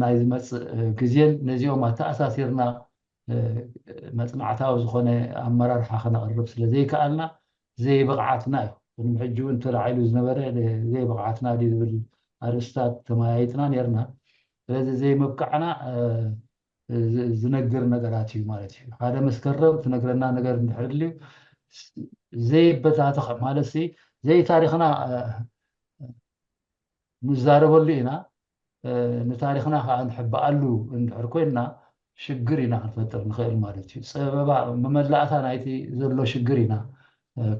ናይ ዝመፅእ ግዜን ነዚኦም ኣተኣሳሲርና መጽናዕታዊ ዝኾነ ኣመራርሓ ክነቕርብ ስለዘይ ከኣልና ዘይብቕዓትና እዩ ሕጂ እውን ተላዒሉ ዝነበረ ዘይብቕዓትና ዝብል ኣርእስታት ተመያይጥና ነርና ስለዚ ዘይምብቃዕና ዝነግር ነገራት እዩ ማለት እዩ ሓደ መስከረም ትነግረና ነገር እንድሕር ዘይበታተኽ ማለት ዘይ ታሪክና ንዛረበሉ ኢና ንታሪክና ከዓ ንሕበኣሉ እንድሕር ኮይና ሽግር ኢና ክንፈጥር ንኽእል ማለት እዩ ፀበባ መመላእታ ናይቲ ዘሎ ሽግር ኢና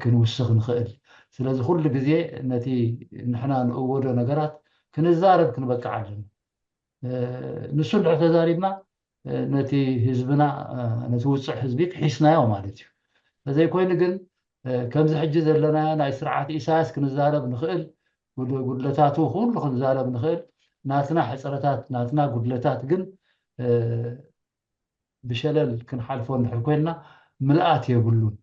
ክንውስኽ ንኽእል ስለዚ ኩሉ ግዜ ነቲ ንሕና ንእወዶ ነገራት ክንዛረብ ክንበቅዕ ኣለና ንሱ እንድሕር ተዛሪብና ነቲ ህዝብና ነቲ ውፅዕ ህዝቢ ክሒስናዮ ማለት እዩ ስለዘይኮይኑ ግን ከምዚ ሕጂ ዘለና ናይ ስርዓት ኢሳያስ ክንዛረብ ንኽእል ጉድለታቱ ኩሉ ክንዛረብ ንኽእል ናትና ሕፅረታት ናትና ጉድለታት ግን ብሸለል ክንሓልፎ እንድሕር ኮይንና ምልኣት የብሉን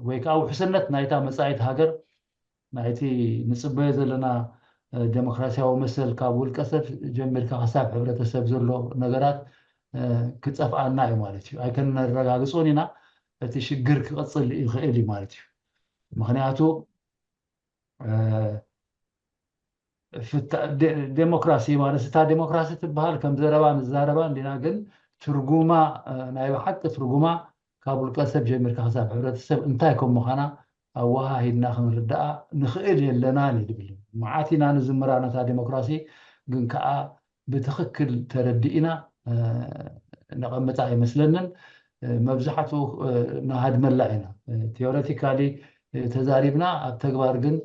ወይ ከዓ ውሕስነት ናይታ መጻኢት ሃገር ናይቲ ንፅበዮ ዘለና ዴሞክራሲያዊ መሰል ካብ ውልቀ ሰብ ጀሚርካ ክሳብ ሕብረተሰብ ዘሎ ነገራት ክፀፍኣና እዩ ማለት እዩ ኣይከነረጋግፆን ኢና እቲ ሽግር ክቕፅል ይኽእል እዩ ማለት እዩ ምክንያቱ ዴሞክራሲ ማለት እታ ዴሞክራሲ ትበሃል ከም ዘረባ ንዛረባ እንዲና ግን ትርጉማ ናይ ብሓቂ ትርጉማ ካብ ውልቀ ሰብ ጀሚርካ ክሳብ ሕብረተሰብ እንታይ ከም ምዃና ኣወሃሂድና ክንርዳኣ ንኽእል የለና ንድብል መዓት ኢና ንዝምራ ነታ ዴሞክራሲ ግን ከዓ ብትኽክል ተረዲእና ነቐምጣ ኣይመስለንን መብዛሕትኡ ናሃድመላ ኢና ቴዎሬቲካሊ ተዛሪብና ኣብ ተግባር ግን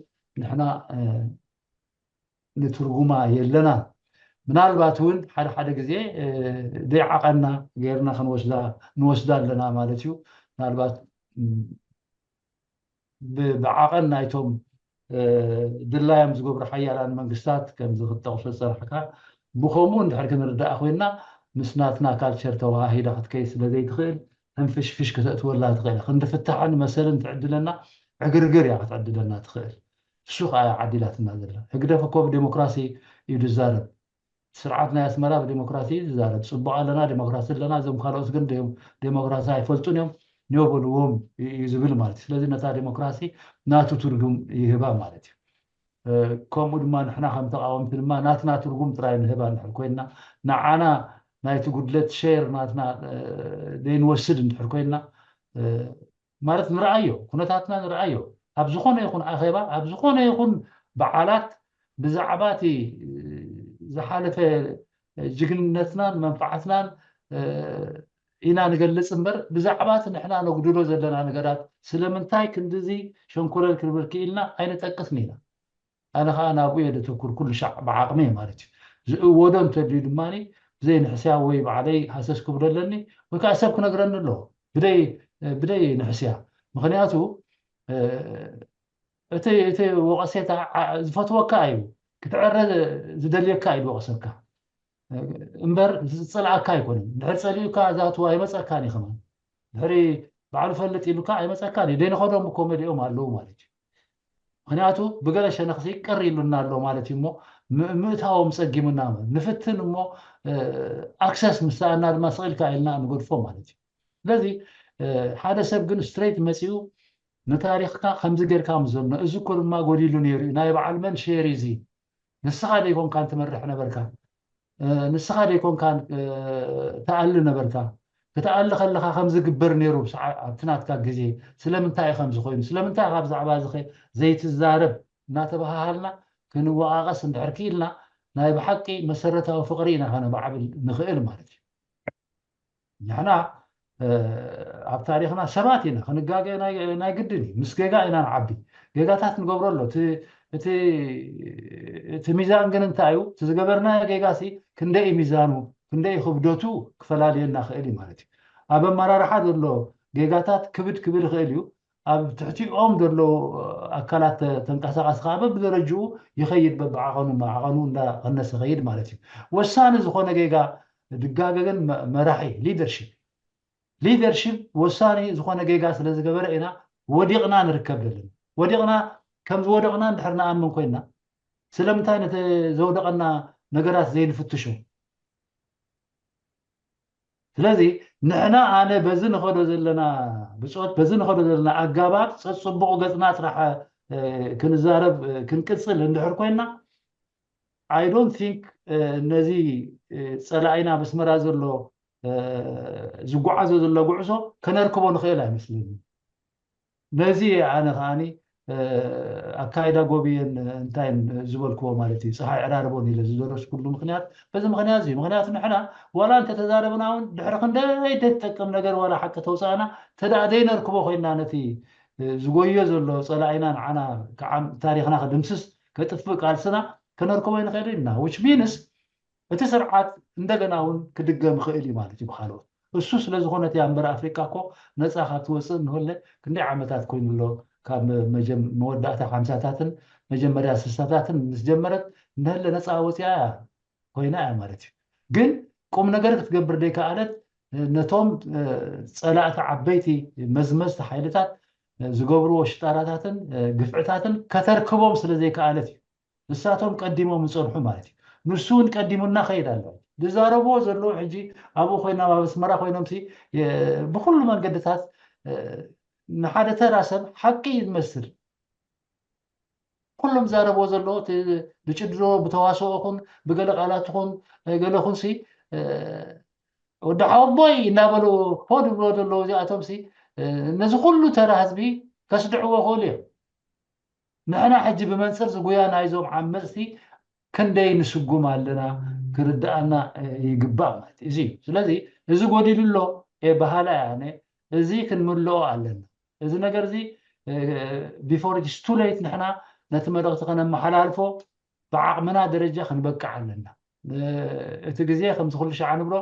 ንሕና ንትርጉማ የለና ምናልባት እውን ሓደ ግዜ ዘይዓቐና ጌርና ክንወስዳ ኣለና ማለት እዩ ምናልባት ብዓቐን ናይቶም ድላዮም ዝገብሩ ሓያላን መንግስታት ከምዚ ክጠቕሶ ዝፀርሕካ ብከምኡ እንድሕር ክንርዳእ ኮይንና ምስናትና ካልቸር ተዋሂዳ ክትከይድ ስለዘይትኽእል ሕንፍሽፍሽ ከተእትወላ ትኽእል ክንድፍታሕን መሰልን ትዕድለና ዕግርግር እያ ክትዕድለና ትኽእል እሱ ከዓ ዓዲላትና ዘላ ህግደፍ እኮ ብዴሞክራሲ እዩ ዝዛረብ ስርዓት ናይ ኣስመራ ብዴሞክራሲ እዩ ዝዛረብ ፅቡቅ ኣለና ዴሞክራሲ ኣለና እዞም ካልኦት ግን ዴሞክራሲ ኣይፈልጡን እዮም ንየበልዎም እዩ ዝብል ማለት እዩ ስለዚ ነታ ዴሞክራሲ ናቱ ትርጉም ይህባ ማለት እዩ ከምኡ ድማ ንሕና ከም ተቃወምቲ ድማ ናትና ትርጉም ጥራይ ንህባ እንድሕር ኮይንና ንዓና ናይቲ ጉድለት ሼር ናትና ዘይንወስድ እንድሕር ኮይንና ማለት ንረኣዮ ኩነታትና ንረኣዮ ኣብ ዝኾነ ይኹን ኣኼባ ኣብ ዝኾነ ይኹን በዓላት ብዛዕባ እቲ ዝሓለፈ ጅግንነትናን መንፋዓትናን ኢና ንገልፅ እምበር ብዛዕባ እቲ ንሕና ነጉድሎ ዘለና ነገራት ስለምንታይ ክንዲዚ ሸንኮለል ክንብል ክኢልና ኣይንጠቅስን ኢና ኣነ ከዓ ናብኡ እየ ደተኩር ኩሉ ሻዕ ብዓቕመ ማለት እዩ ዝእወዶ እንተድልዩ ድማኒ ብዘይ ንሕስያ ወይ ባዕለይ ሃሰስ ክብሎ ኣለኒ ወይ ከዓ ሰብ ክነግረኒ ኣለዎ ብደይ ንሕስያ ምክንያቱ እቲ ወቀሴታ ዝፈትወካ እዩ ክትዕረ ዝደልየካ እዩ ዝወቀሰካ እምበር ዝፀልዓካ ኣይኮነን ድሕሪ ፀሊኡካ ዛትዋ ኣይመፀካን ይኸማ ድሕሪ ባዕሉ ፈልጥ ኢሉካ ኣይመፀካን እዩ ደይንኸዶም ኮሜዲኦም ኣለዉ ማለት እዩ ምክንያቱ ብገለ ሸነኽሲ ቀር ኢሉና ኣሎ ማለት እዩ እሞ ምእታዎም ፀጊሙና ንፍትን እሞ ኣክሰስ ምሳኣና ድማ ስቂልካ ኢልና ንገድፎ ማለት እዩ ስለዚ ሓደ ሰብ ግን ስትሬት መፂኡ ንታሪክካ ከምዚ ጌርካ ምዘሎ እዚ እኮ ድማ ጎዲሉ ነይሩ እዩ ናይ በዓል መን ሼር እዚ ንስኻ ደይኮንካ ትመርሕ ነበርካ ንስኻ ደይኮንካ ተኣሊ ነበርካ ክትኣሊ ከለካ ከምዝግበር ነይሩ ኣብቲ ናትካ ግዜ ስለምንታይ እዩ ከምዚ ኮይኑ ስለምንታይ ካብ ዛዕባ እዚ ዘይትዛረብ እናተባሃልና ክንወቃቐስ እንድሕር ክኢልና ናይ ብሓቂ መሰረታዊ ፍቅሪ ኢና ከነባዕብል ንኽእል ማለት እዩ ንሕና ኣብ ታሪክና ሰባት ኢና ክንጋገ ናይ ግድን እዩ ምስ ጌጋ ኢና ንዓቢ ጌጋታት ንገብሮ ኣሎ እቲ ሚዛን ግን እንታይ እዩ እቲ ዝገበርናዮ ጌጋሲ ክንደይ ሚዛኑ ክንደይ ክብደቱ ክፈላለየና ክእል እዩ ማለት እዩ ኣብ ኣመራርሓ ዘሎ ጌጋታት ክብድ ክብል ይኽእል እዩ ኣብ ትሕቲኦም ዘሎ ኣካላት ተንቀሳቀስ ከዓ በብደረጅኡ ይኸይድ በብዓቐኑ ዓቐኑ እንዳቀነሰ ይኸይድ ማለት እዩ ወሳኒ ዝኾነ ጌጋ ድጋገ ግን መራሒ ሊደርሽፕ ወሳኒ ዝኾነ ጌጋ ስለ ዝገበረ ኢና ወዲቕና ንርከብ ዘለና ወዲቕና ከም ዝወደቕና እንድሕር ንኣምን ኮይንና ስለምንታይ ነቲ ዘወደቐና ነገራት ዘይንፍትሾ ስለዚህ ንሕና ኣነ በዚ ንኸዶ ዘለና ብፆት በዚ ንኸዶ ዘለና ኣጋባብ ፅቡቕ ገፅና ጥራሕ ክንዛረብ ክንቅፅል እንድሕር ኮይና I don't think ነዚ ፀላኢና መስመራ ዘሎ ዝጓዓዞ ዘሎ ጉዕዞ ከነርክቦ ንኽእል ኣይመስለኒ ነዚ ኣነ ከዓኒ ኣካይዳ ጎብየን እንታይ ዝበልክዎ ማለት እዩ ፀሓይ ዕራርቦን ኢለ ዝደረስ ኩሉ ምክንያት በዚ ምክንያት እዩ ምክንያቱ ንሕና ዋላ እንተተዛረብና እውን ድሕሪ ክንደይ ደይትጠቅም ነገር ዋላ ሓቂ ተውፃእና ተዳእ ዘይነርክቦ ኮይና ነቲ ዝጎዮ ዘሎ ፀላኢና ንዓና ከዓ ታሪክና ክድምስስ ከጥፍእ ቃልስና ከነርክቦ ይንኽእል ኢና which means እቲ ስርዓት እንደገና እውን ክድገም ክእል እዩ ማለት እዩ ብካልኦት እሱ ስለዝኾነ እቲ ኣንበር ኣፍሪካ እኮ ነፃ ካብትወፅእ ንህለ ክንደይ ዓመታት ኮይኑሎ ካብ መወዳእታ 50ታትን መጀመርያ 60ታትን ምስ ጀመረት ንህለ ነፃ ወፅያ ኮይና እያ ማለት እዩ ግን ቁም ነገር ክትገብር ደይከኣለት ነቶም ፀላእቲ ዓበይቲ መዝመዝቲ ሓይልታት ዝገብርዎ ሽጣራታትን ግፍዕታትን ከተርክቦም ስለዘይከኣለት እዩ ንሳቶም ቀዲሞም ዝፀንሑ ማለት እዩ ንሱ እውን ቀዲሙና ኸይድ ኣሎ ዝዛረብዎ ዘለዎ ሕጂ ኣብኡ ኮይና ኣብ ኣስመራ ኮይኖም ብኩሉ መንገድታት ንሓደ ተራ ሰብ ሓቂ ይመስል ኩሎም ዛረብዎ ዘለዎ ብጭድሮ ብተዋስኦ ኹን ብገለ ቃላት ኹን ገለኹን ወዲ ሓወቦይ እናበሉ ሆድ ብሎ ዘለዎ እዚኣቶም ነዚ ኩሉ ተራ ህዝቢ ከስድዕዎ ክእሉ እዮም ንሕና ሕጂ ብመንፅር ዝጉያ ናይዞም ዓመፅቲ ክንደይ ንስጉም ኣለና ክርዳእና ይግባእ ማለት እዩ ስለዚ እዚ ጎዲሉሎ ባህላ ያነ እዚ ክንምልኦ ኣለና እዚ ነገር እዚ ቢፎር ኢትስ ቱ ሌት ንሕና ነቲ መልእኽቲ ከነመሓላልፎ ብዓቕምና ደረጃ ክንበቅዕ ኣለና እቲ ግዜ ከምቲ ኩሉ ሻዕ ንብሎ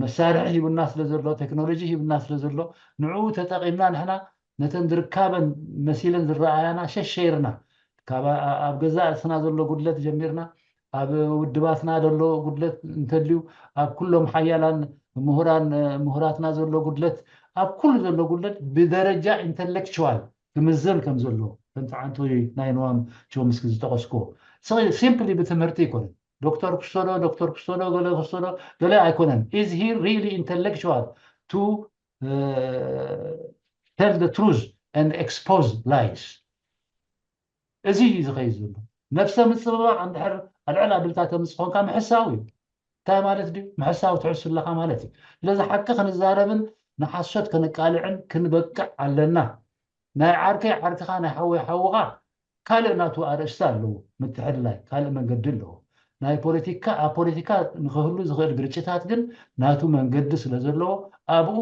መሳርሒ ሂቡና ስለ ዘሎ ቴክኖሎጂ ሂቡና ስለ ዘሎ ንዕኡ ተጠቒምና ንሕና ነተን ዝርከበን መሲለን ዝረኣያና ሸሸይርና ካብ ኣብ ገዛእ እስና ዘሎ ጉድለት ጀሚርና ኣብ ውድባትና ዘሎ ጉድለት እንተልዩ ኣብ ኩሎም ሓያላን ምሁራትና ዘሎ ጉድለት ኣብ ኩሉ ዘሎ ጉድለት ብደረጃ ኢንተሌክቹዋል ክምዘን ከም ዘለዎ ከምቲ ዓንቱ ናይ ንዋም ቾምስኪ ዝጠቐስክዎ ሲምፕሊ ብትምህርቲ ይኮነን ዶክተር ክስተዶ ገለ ክስተዶ ገለ ኣይኮነን is he really intellectual to tell the truth and expose lies እዚ ዝኸይድ ዘሎ ነፍሰ ምፅብባቕ እንድሕር ኣልዕል ኣድልታት ተምፅኾንካ ምሕሳዊ እዩ እንታይ ማለት ድዩ ምሕሳዊ ትሕሱ ኣለካ ማለት እዩ ስለዚ ሓቂ ክንዛረብን ንሓሶት ክንቃልዕን ክንበቅዕ ኣለና ናይ ዓርከይ ዓርክኻ ናይ ሓወይ ሓውኻ ካልእ ናቱ ኣርእስቲ ኣለዎ ምትሕልላይ ካልእ መንገዲ ኣለዎ ናይ ፖለቲካ ኣብ ፖለቲካ ንክህሉ ዝኽእል ግርጭታት ግን ናቱ መንገዲ ስለ ዘለዎ ኣብኡ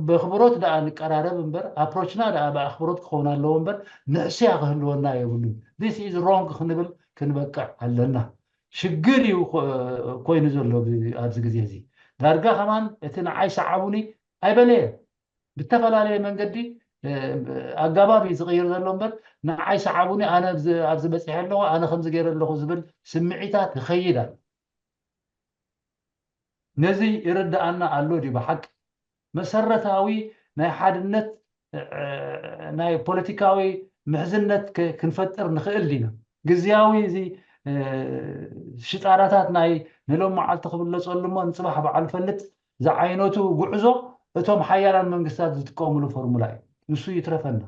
ብኽብሮት ደኣ ንቀራረብ እምበር ኣፕሮችና ደኣ ብኣኽብሮት ክኸውን ኣለዎ እምበር ንእስያ ክህልወና የብሉን this is wrong ክንብል ክንበቅዕ ኣለና ሽግር እዩ ኮይኑ ዘሎ ኣብዚ ግዜ እዚ ዳርጋ ከማን እቲ ንዓይ ሰዓቡኒ ኣይበለየ ብተፈላለየ መንገዲ ኣጋባብ እዩ ዝቕይር ዘሎ እምበር ንዓይ ሰዓቡኒ ኣነ ኣብዚ በፂሐ ኣለኹ ኣነ ከምዚ ገይረ ኣለኹ ዝብል ስምዒታት ይኸይድ ኣሎ ነዚ ይርዳእና ኣሎ ድዩ ብሓቂ መሰረታዊ ናይ ሓድነት ናይ ፖለቲካዊ ምሕዝነት ክንፈጥር ንኽእል ኢና ግዝያዊ እዚ ሽጣራታት ናይ ንሎም መዓልቲ ክብለፀሉ እሞ ንፅባሕ በዓል ፈልጥ ዝዓይነቱ ጉዕዞ እቶም ሓያላን መንግስታት ዝጥቀምሉ ፎርሙላ እዩ ንሱ ይትረፈና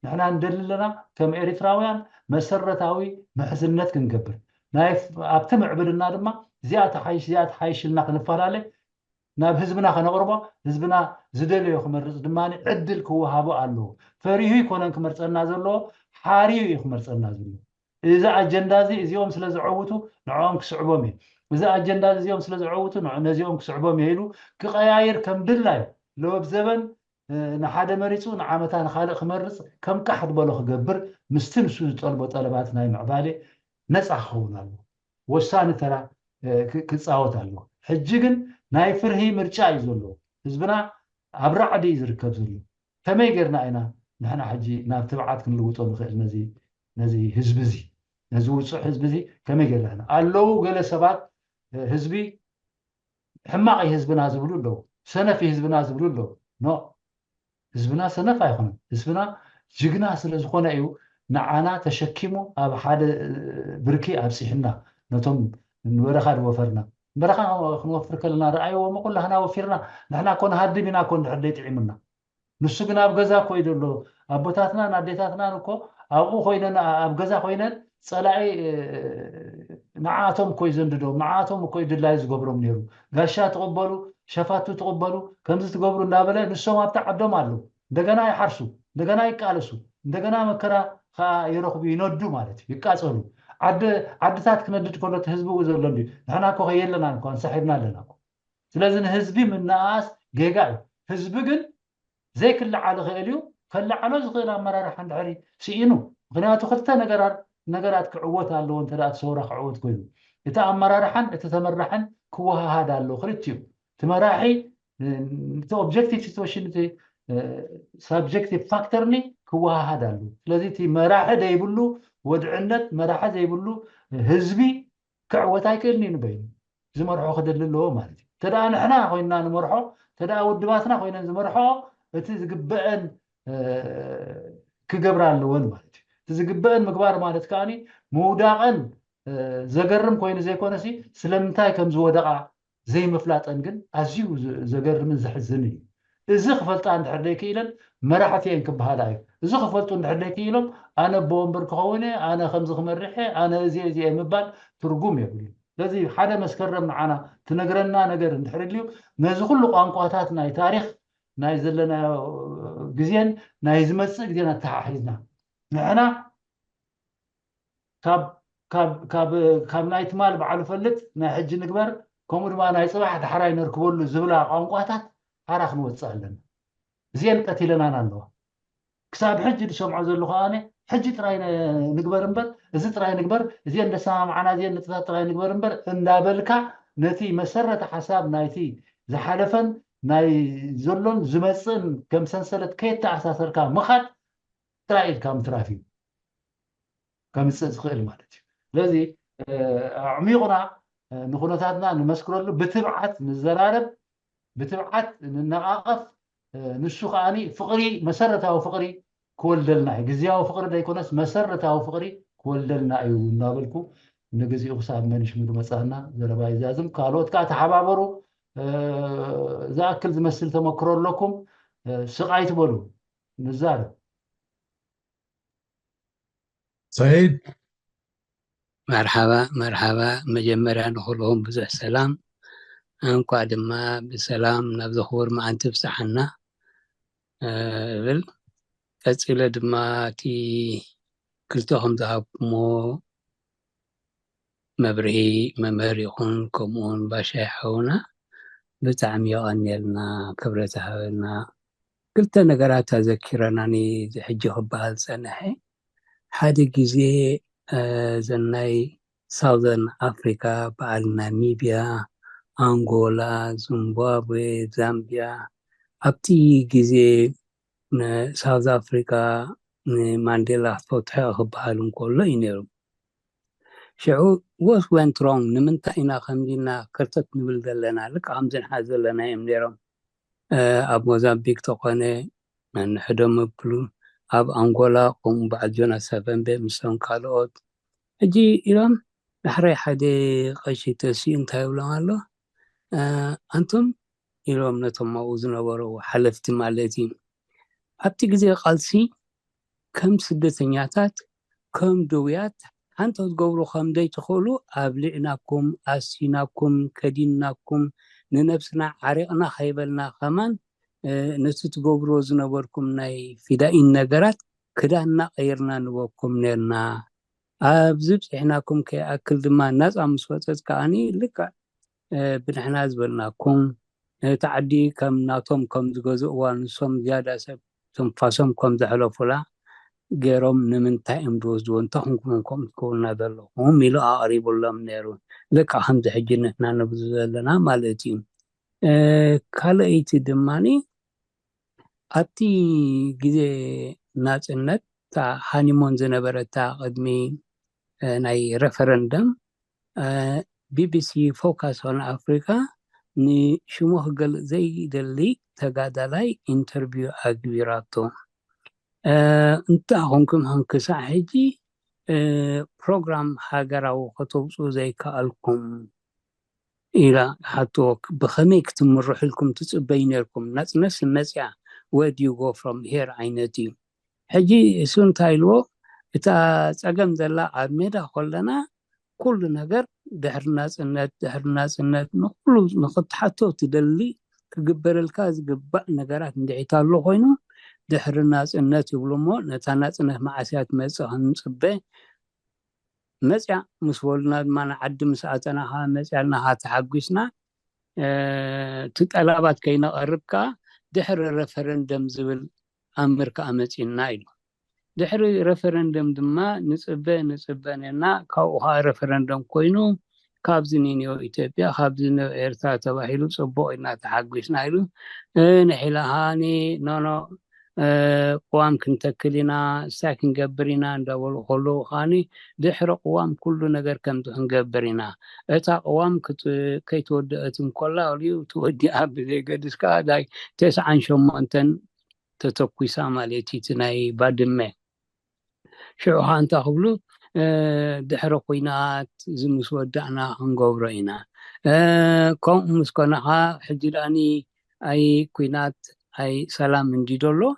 ንሕና እንደሊ ኣለና ከም ኤርትራውያን መሰረታዊ ምሕዝነት ክንገብር ናይ ኣብቲ ምዕብልና ድማ እዚኣ ተሓይሽ ኢልና ክንፈላለ ናብ ህዝብና ከነቕርቦ ህዝብና ዝደለዮ ክመርፅ ድማ ዕድል ክወሃቦ ኣለዎ ፈሪሁ ይኮነን ክመርፀና ዘለዎ ሓርዩ እዩ ክመርፀና ዘሎ እዚ ኣጀንዳ እዚ እዚኦም ስለ ዝዓውቱ ንዖም ክስዕቦም እዩ እዚ ኣጀንዳ እዚኦም ስለ ዝዓውቱ ነዚኦም ክስዕቦም ይኢሉ ክቐያይር ከም ድላይ ለወብ ዘበን ንሓደ መሪፁ ንዓመታ ንኻልእ ክመርፅ ከም ቃሕ ዝበሎ ክገብር ምስቲ ንሱ ዝጠልቦ ጠለባት ናይ ምዕባለ ነፃ ክኸውን ኣለዎ ወሳኒ ተራ ክፃወት ኣለዎ ሕጂ ግን ናይ ፍርሂ ምርጫ እዩ ዘለዎ ህዝብና ኣብ ራዕዲ ዝርከብ ዘሎ ከመይ ጌርና ኢና ንሕና ሕጂ ናብ ትብዓት ክንልውጦ ንኽእል ነዚ ህዝቢ እዚ ነዚ ውፅእ ህዝቢ እዚ ከመይ ጌርና ኣለዉ ገለ ሰባት ህዝቢ ሕማቕ ህዝብና ዝብሉ ኣለዉ ሰነፊ ህዝብና ዝብሉ ኣለዉ ኖ ህዝብና ሰነፍ ኣይኮነን ህዝብና ጅግና ስለ ዝኾነ እዩ ንዓና ተሸኪሙ ኣብ ሓደ ብርኪ ኣብፂሕና ነቶም ንበረኻ ድወፈርና برخا خنوفر كلنا رأيو وما كل هنا وفرنا نحن كون هادي بنا كون حديت عملنا نسو بنا بغزا كويدلو أبوتاتنا ناديتاتنا نكو أبو خوينا أبغزا خوينا صلاعي نعاتهم كوي زنددو نعاتهم كوي دلايز قبرهم نيرو غاشا تقبلوا شفاتو تقبلوا كمز تقبلوا نابلا نسو ما بتعدهم علو دغنا يحرسو دغنا يقالسو دغنا مكرا يرخبو ينودو مالتي يقاصلو عدتات كندد كله حزبو زلو دي نحنا كو خيلنا نكون صاحبنا لنا ስለዚህ ህዝቢ ምናስ ጌጋይ ህዝቢ ግን ዘይክልዓል ኽእልዩ ከልዓሎ ዝኽእል ኣመራርሓ እንድሕሪ ስኢኑ ምክንያቱ ክልተ ነገራት ክዕወት ኣለዎ እንተዳ ተሰውራ ክዕወት ኮይኑ እቲ ኣመራርሓን እቲ ተመራሕን ክወሃሃድ ኣለዎ ክልቲኡ እቲ መራሒ እቲ ኦብጀክቲቭ ሲትዌሽን እቲ ሳብጀክቲቭ ፋክተርኒ ክወሃሃድ ኣለዎ ስለዚ እቲ መራሒ ዘይብሉ ወድዕነት መራሒ ዘይብሉ ህዝቢ ክዕወት ኣይክእልኒ ንበይኑ ዝመርሖ ክደሊ ኣለዎ ማለት እዩ تدا نحنا خوينا نمرحو تدا ودباتنا خوينا نمرحو እቲ ዝግበአን ክገብር ኣለዎን ማለት እዩ እቲ ዝግበአን ምግባር ማለት ካኒ ምውዳቕን ዘገርም ኮይኑ ዘይኮነሲ ስለምንታይ ከም ዝወደቃ ዘይምፍላጠን ግን ኣዝዩ ዘገርምን ዘሕዝን እዩ እዚ ክፈልጣ እንድሕር ደይክኢለን መራሕቲየን ክበሃላ እዩ እዚ ክፈልጡ እንድሕር ደይክኢሎም ኣነ ቦወንበር ክኸውን ኣነ ከምዚ ክመርሐ ኣነ እዚ ምባል ትርጉም የብሉ ስለዚህ ሓደ መስከረም ንዓና ትነግረና ነገር እንድሕርልዩ ነዚ ኩሉ ቋንቋታት ናይ ታሪክ ናይ ዘለና ግዜን ናይ ዝመጽእ ግዜና ተሓሒዝና ንሕና ካብ ናይ ትማል በዓሉ ፈልጥ ናይ ሕጂ ንግበር ከምኡ ድማ ናይ ጽባሕ ዳሕራይ ነርክበሉ ዝብላ ቋንቋታት ሓራ ክንወፅእ ኣለና እዚአን ቀቲለናን ኣለዋ ክሳብ ሕጂ ዝሰምዖ ዘለኹ ኣነ ሕጂ ጥራይ ንግበር እምበር እዚ ጥራይ ንግበር እዚአን ደሰማምዓና እዚአን ንጥፈት ጥራይ ንግበር እምበር እንዳበልካ ነቲ መሰረተ ሓሳብ ናይቲ ዝሓለፈን ናይ ዘሎን ዝመጽእን ከም ሰንሰለት ከይተኣሳሰርካ ምኻድ ጥራይ ኢልካ ምትራፍ እዩ ከምፅእ ዝኽእል ማለት እዩ ስለዚ ኣዕሚቑና ንኩነታትና ንመስክረሉ ብትብዓት ንዘራረብ ብትብዓት ንነቓቐፍ ንሱ ከዓኒ ፍቕሪ መሰረታዊ ፍቕሪ ክወልደልና እዩ ግዝያዊ ፍቕሪ ዘይኮነስ መሰረታዊ ፍቕሪ ክወልደልና እዩ እናበልኩ ንግዚኡ ክሳብ መንሽምዱ መፅና ዘረባ ይዛዝም ካልኦት ከዓ ተሓባበሩ ዝኣክል ዝመስል ተመክሮ ኣለኩም ስቃይ ትበሉ ንዛረብ ሰይድ مرحبا مجمرة نخلهم بزح سلام أنكو عدما بسلام نبذ خور ما أنت بسحنا أسئلة دما تي كلتهم ذهب مو ممري يخون كمون باشا حونا بتعمي أنيلنا كبرتها لنا قلت نقرات ذكرنا ني حجه بهالسنة حادي جزي زناي ساوذرن أفريقيا بعد ناميبيا أنغولا زيمبابوي زامبيا أبتي جزي ساوث أفريقيا مانديلا فتح بحالهم كله ينيرو شعو what went wrong نمنتا إنا خمدينا كرتت نبلد لنا لك عمزن حازل لنا يمنيرو أب موزامبيك تقاني من حدوم بلو أب أنغولا قوم بعد جونا سفن بمسلم كالوت أجي إيران بحري حدي قشي تسين تايولا الله أنتم إيران نتم موزنا ورو حلفت مالتي أبتي جزي قالسي كم سدتنياتات كم دويات أنتو تقولوا خمدي تقولوا أبلعناكم أسيناكم كديناكم ننفسنا عرقنا خيبلنا كمان نسو تقولوا زنبوركم ناي فدائين نقرات كدانا غيرنا نبوكم نيرنا أبزبس إحناكم كأكل دما الناس أمسواتت كأني لك بنحنا زبلناكم تعدي كم ناتهم كم زغزو وانسوم زيادة سب تنفاسهم كم زحلو فلا غيرهم نمنتا امروز وانتهم كم تقولنا دلو هم يلو أقريب الله منيرون لك حمد حجين احنا نبزو لنا مالتين كالأيتي دماني أتي جزي ناس النت تا هانيمون زنبرة تا قدمي ناي ريفرندم BBC Focus on Africa ني شموه قل زي دلي تقادلاي انترفيو أكبيراتو انت هونكم هنكسا حجي بروغرام هاجراو خطوبسو زي كالكم إلى حتى بخميك تمرح لكم تصبين لكم نفس المسيح where do you go from here عينتي حجي سون تايلو إتا تأجم دلا عميدا خلنا كل نجار دحر الناس نقول نخط حتى تدلي كجبر الكاز جبأ نجارات ندعي الله خينو دحر الناس يقولوا مو نتناس مع سيات مسهم صبي مسيا مسولنا ما نعد مساعتنا ها مسيالنا ها تحقسنا تتقلبات كينا قربكا دحر الرفرندم زبل أمريكا أمتينا إلو دحر رفرندم دما نصبنا كاوها رفرندم كوينو كابزنينيو إثيوبيا كابزنيو إيرترا تباهيلو صبو إنا تحقسنا إلو نحيلا هاني نونو قوام كنتكلنا ساكن جبرنا ندول خلو خاني دحر قوام كل نجار كم تنجبرنا اتا قوام كي تودأتم كلها وليو تودي أبدي قدس كاداي تسعن شم أنتن تتوقي ساماليتي تناي بادمه شو هانتا قبلو دحر قينات زمس ودعنا هنقورينا كم مسكنها حجراني أي قينات أي سلام من ديدولو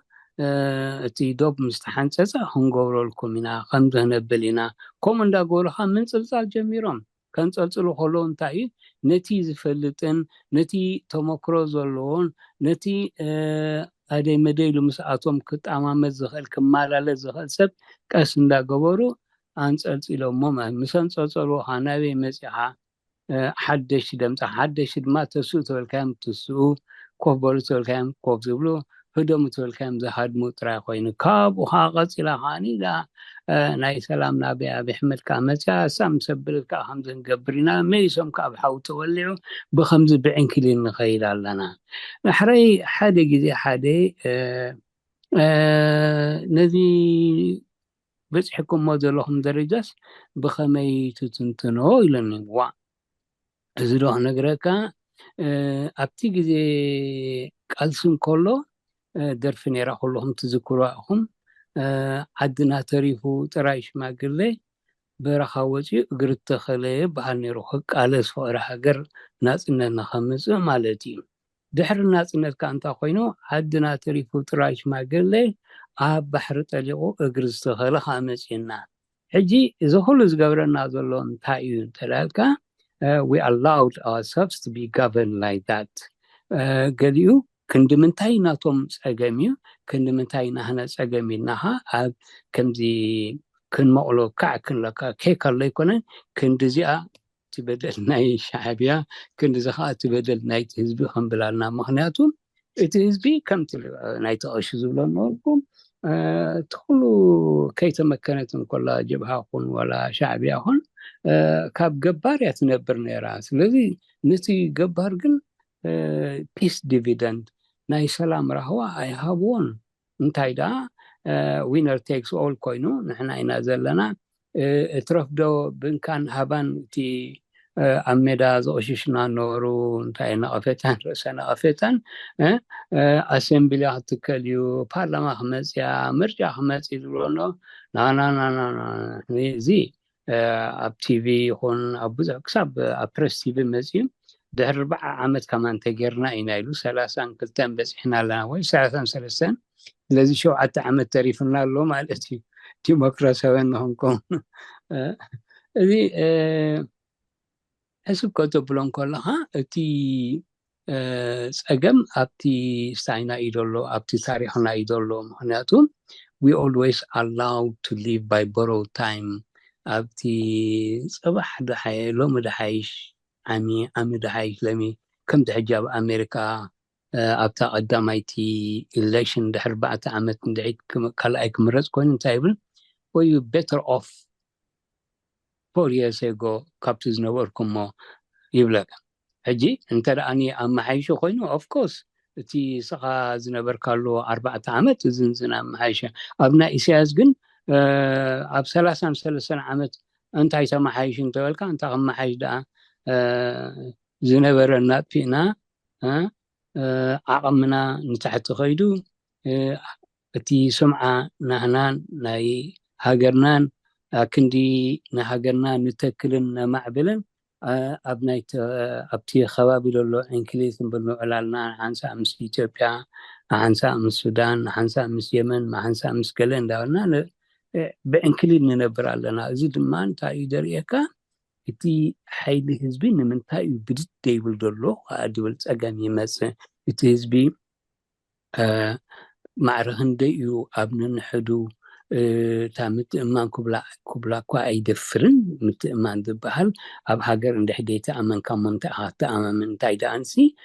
تي دوب مستحنسة هنقول لكم هنا خمسة نبلنا كم عند قولها من صلصال جميرهم كان صلصلو خلون تاي نتي زفلتن نتي تمكروز اللون نتي هذا مديل مساعتهم كت أمام الزخل كمال على الزخل سب كاس عند قبرو عن صلصلو مما مثلا صلصلو حنابي مسيحة حدش ما تسوت والكام تسو كوبرت والكام كوب زبلو هدوم تولكم زهاد مطرح خوين كاب وحاقص إلى خاني لا ناي سلام نبي أبي حمد كامتها سام سبل كأخمز نقبرنا ميسم كاب حاو تولعوا بخمز بعين كلين نخيل لنا نحري حدا جدي حدا نذي بس حكم مودلهم درجة بخمي تتنتنو إلى النبوع زروح نقرأك أبتي جدي قلسن كله درفن يرى كلهم تذكرهم عدنا تريفو ترايش ما قلي برخاوتي قرت خليه بعني روحك على سفر حجر ناس إننا خمس مالتي دحر الناس إنك كانت أخوينو عدنا تريفو ترايش ما قلي بحر تليقو قرت خليه خامسينا حجي إذا خلص قبرنا ذلون تايون تلالك we allowed ourselves to be governed like that قاليو كندمنتاي ناتوم سأجميو كندمنتاي نحن سأجمينها عب كمزي كن مقلو كع كن لك كيك الله يكون كندزيا تبدل ناي شعبيا كندزها تبدل ناي حزبي هم بلالنا مخنياتهم حزبي كم ناي تأشزوا لنوركم تقولوا كي تمكنتم كل جبهة ولا شعبيا هون كاب جبار يتنبر نيراس الذي نتي جبار جن peace dividend ناي سلام رهوا I have won انتاي دا winner takes all كوينو نحن اينا زلنا اترفدو بنكان هبان تي أمدا زوشيشنا نورو انتاي نقفتان رسانا قفتان أسمبلي هتكاليو بارلما خمسيا مرجع خمسي دولونو نا زي اب تي في هون ابوزا كسب ابرس تي في مزيم ده 4 عامات كمان تجرنا إنايلو 3 كلتان بس إحنا لنا وين 3 الذي شو عت عمت تعرفنا له ما التي ديمقراطية وينهم كون هذه حسب كتب لهم كلها تي أجمع أبتي ساينا إيدولو أبتي تاريخنا إيدولو مهناتهم we always allowed to live by borrowed time أبتي صباح دحي لو مدحيش عمي دحيش لمي كم تحجاب أمريكا أبتا قداميتي election دحر 4 عامات ندعيت كلايك مرز كون تايبل or you better off 4 years ago كابتز نوركم يبلغ حجي انت راني اما حيشو خوينو of course تي سخا زنبر كالو 4 عامات زنزنا محايشه ابنا اسياس جن اب 33 عامات انت يسمى حيشن تولك انت اما حيش دا زنبرنا فينا عقمنا نتحت خيدو تي سمعه نهنان ناي هاجرنان كندي نهاجرنا نتكلن معبلن أبتي خوابي لولو إنكليز نبلو علالنا عنسا أمس إثيوبيا عنسا أمس السودان عنسا أمس يمن عنسا أمس كلين داولنا بإنكليز ننبر لنا زيد ما أنت يدريكا إتي حيلي هزبي نمنتا يبدت ديول دولو أدول تأقام يمس إتي هزبي معرهن ديو أبنن حدو تامت إمان كبلا كوا أيدفرن مت إمان دبهل أب هاجر عند حديته أمان كمان تأهات أمان من تايدا أنسي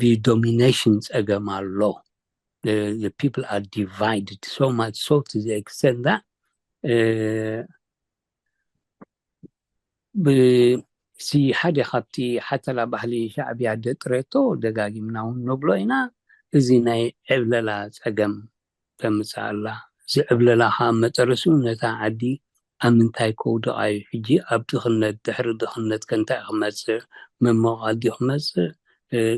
the dominations أجمع law the people are divided so much so to the extent that سي حدا خبتي حتى لا بحلي شعبي عدد ريتو دقاقي مناون نبلو إنا إزينا عبللا تقم تمسع الله زي عبللا حامة رسول نتا عدي أمن تايكو دعاي حجي أبدو خلنا دحر دخلنا كنتا أخمس من مغادي أخمس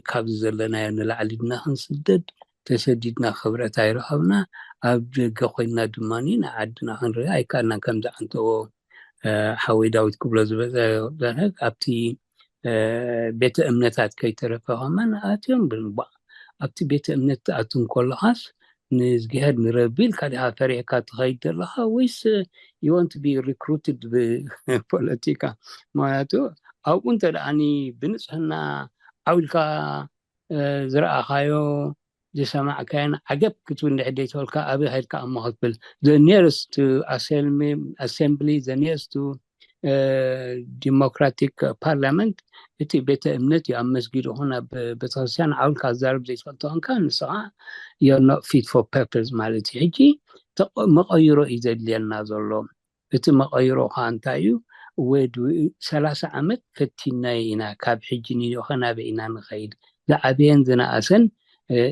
كابز زلنا ينلعلدنا خنسدد تسددنا خبرة تايرهبنا أبدو قوينا دمانين عدنا خنري أي كارنا كمزا أنتو حوي داود كبلا زبزا أبتي بيت أمنتات كي ترفعها من آتيهم بالبع أبتي بيت أمنت أتون كل حاس نزجهد نربيل كده فريقات غير لها ويس you want to be recruited بpolitica ما يتو أو أنت يعني بنسهنا أولك زرع خايو جسمع كان عجب كتون عديت هالكا أبي هالكا أما هالبل the nearest to assembly the nearest to democratic parliament إتي بيت أمنت يا مسجد هنا بتوسعن أولك زرب زي فلتون كان صح you're not fit for purpose مالتي هيجي مغيرو إذا اللي النازلهم إتي مغيرو هانتايو ودو 3 عمت فتينا كاب حجني وخنا بينا نخيد لعبين زنا أسن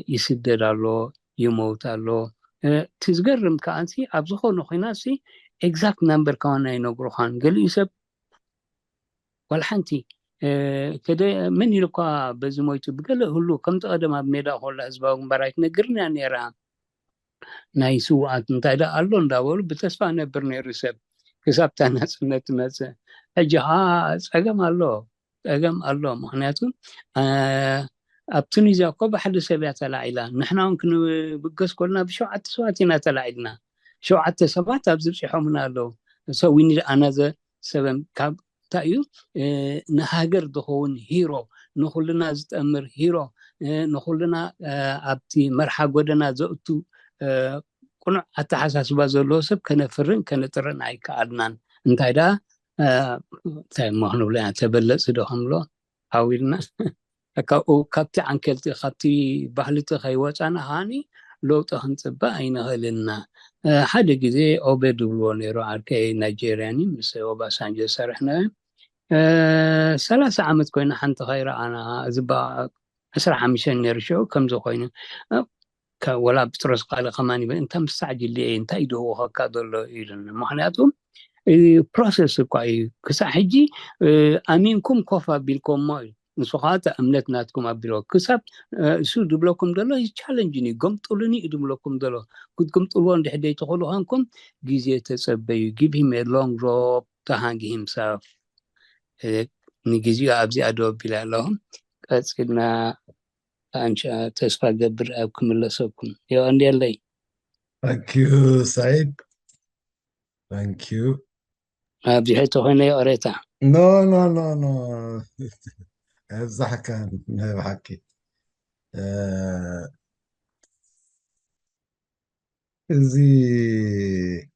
يسددالو يموتالو تزقرم كأنسي أبزخو نخيناسي exact number كان ينقرو خان قال يسب والحنتي كده من يلقى بزمويتو بقال هلو كم تقدم أبنيدا هول أسباب مباراك نقرنا نيرا نايسو أنتايدا ألون داول بتسفى نبرني رسب كسبتا ناس نتمسى أجها أجم الله معناته أبتني زاكو بحد سبعة العيلة نحن ممكن بقص كلنا بشوعة سواتنا تلعبنا شوعة سبعة أبزب شحومنا له so we need another 7 كاب تايو نهاجر دخون هيرو نخلنا زتأمر هيرو نخلنا أبتي مرحا قدنا زوتو كنا حتى حساس بازلو سب كنفرن كنترن أي كأدنان انتي دا تاي مهنو لأن تبلت سدوهم له حاولنا كابتي عن كلتي خبتي بحلتي خيوات أنا هاني لو تهنتبا أين هلنا حدا جزي أوبي دبلوني رو عركي نيجيرياني مثل أوباسانجو سرحنا 3 عامت كوينا حنت خير أنا زبا أسرع مشان يرشو كم زو كوينا ولا بترس قال خماني أنت مستعجل ليه أنت يدو هكذا إلنا معناته process كوي كسحجي أمينكم كفا بالكم ماي نسخات أمنتناتكم أبلو كسب سو دبلكم دلو challenge قمت لني دبلكم دلو كنت قمت لون ده حدا يتقولوا هانكم جزية تسبي give him a long rope to hang himself نجزيه أبزي أدو بلا لهم كنا أنشأ تسفى قبر أبكم الله سبكم يا أندي الله Thank you سعيد thank you أبزي هاي تهينا يا أريتا no أفزح كان بحكي زي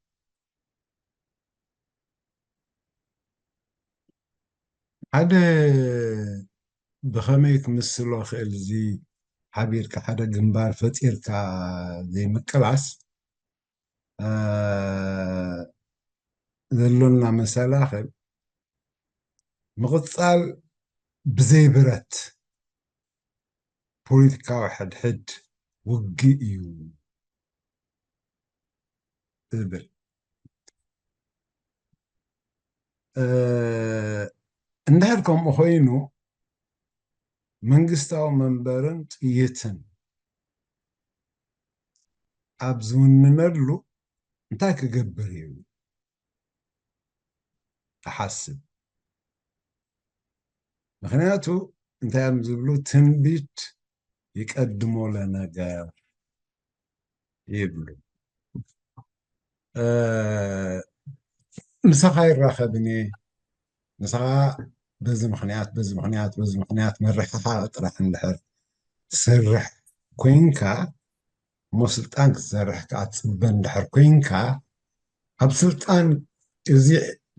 حدا بخمي كمسلو خيل زي حبيرك حدا جنبار فتيرك زي مكبعس ذلونا مسألة خيل مغطال بزي برت بوليتيكا واحد حد وقيو تبل اندهركم أخوينو منقستا ومنبرن طيتن أبزون نمرلو انتاك قبريو أحسب ምክንያቱ እንታይ እዮም ዝብሉ ትንቢት ይቀድሞ ለነገር ይብሉ ምሳኻ ይራኸብኒ ንስኻ በዚ ምክንያት መሪሕኻ ጥራሕ እንድሕር ትሰርሕ ኮይንካ ስልጣን ክትሰርሕ ከዓ ትፅበ እንድሕር ኮይንካ ኣብ ስልጣን እዚ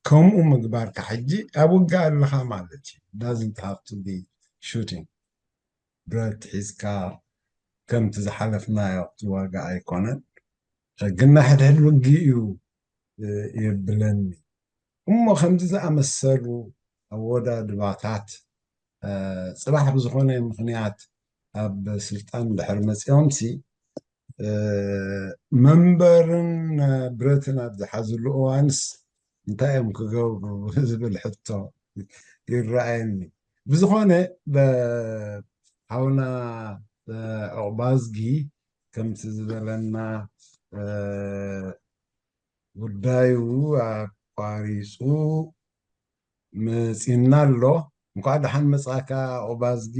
ከምኡ ምግባርካ ሕጂ ኣብ ውጋእ ኣለኻ ማለት እዩ doesn't have to be shooting ብረት ሒዝካ ከምቲ ዝሓለፍናዮ ዝዋጋእ ኣይኮነን ግን ናይ ሕድሕድ ውጊ እዩ የብለኒ እሞ ከምዚ ዝኣመሰሉ ኣወዳድባታት ፅባሕ ብዝኾነ ምክንያት ኣብ ስልጣን ድሕር መፅኦምሲ መንበርን ብረትን ኣብ ዝሓዝሉ እዋንስ እንታይ እዮም ክገብሩ ዝብል ሕቶ ይረኣየኒ ብዝኾነ ሓውና ዕቑባዝጊ ከምቲ ዝበለና ጉዳዩ ኣቋሪፁ መፂና ኣሎ እንኳዕ ደሓን መፃእካ ዕቑባዝጊ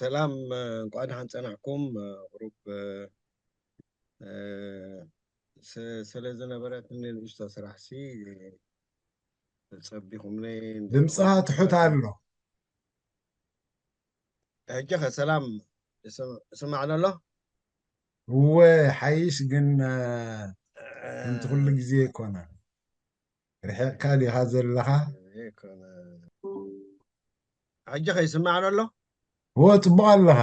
ሰላም እንኳዕ ደሓን ፀናሕኩም ግሩፕ ስለዝነበረትኒ ንእሽቶ ስራሕሲ ፀቢኹምኒ ድምፅኻ ትሑት ኣሎ ሕጂ ኸ ሰላም ስማዕና ኣሎ እወ ሓይሽ ግን ከምቲ ኩሉ ግዜ ይኮነን ርሒቕካ ዲኻ ዘለኻ ሕጂ ኸ ይስማዕና ኣሎ እወ ፅቡቕ ኣለኻ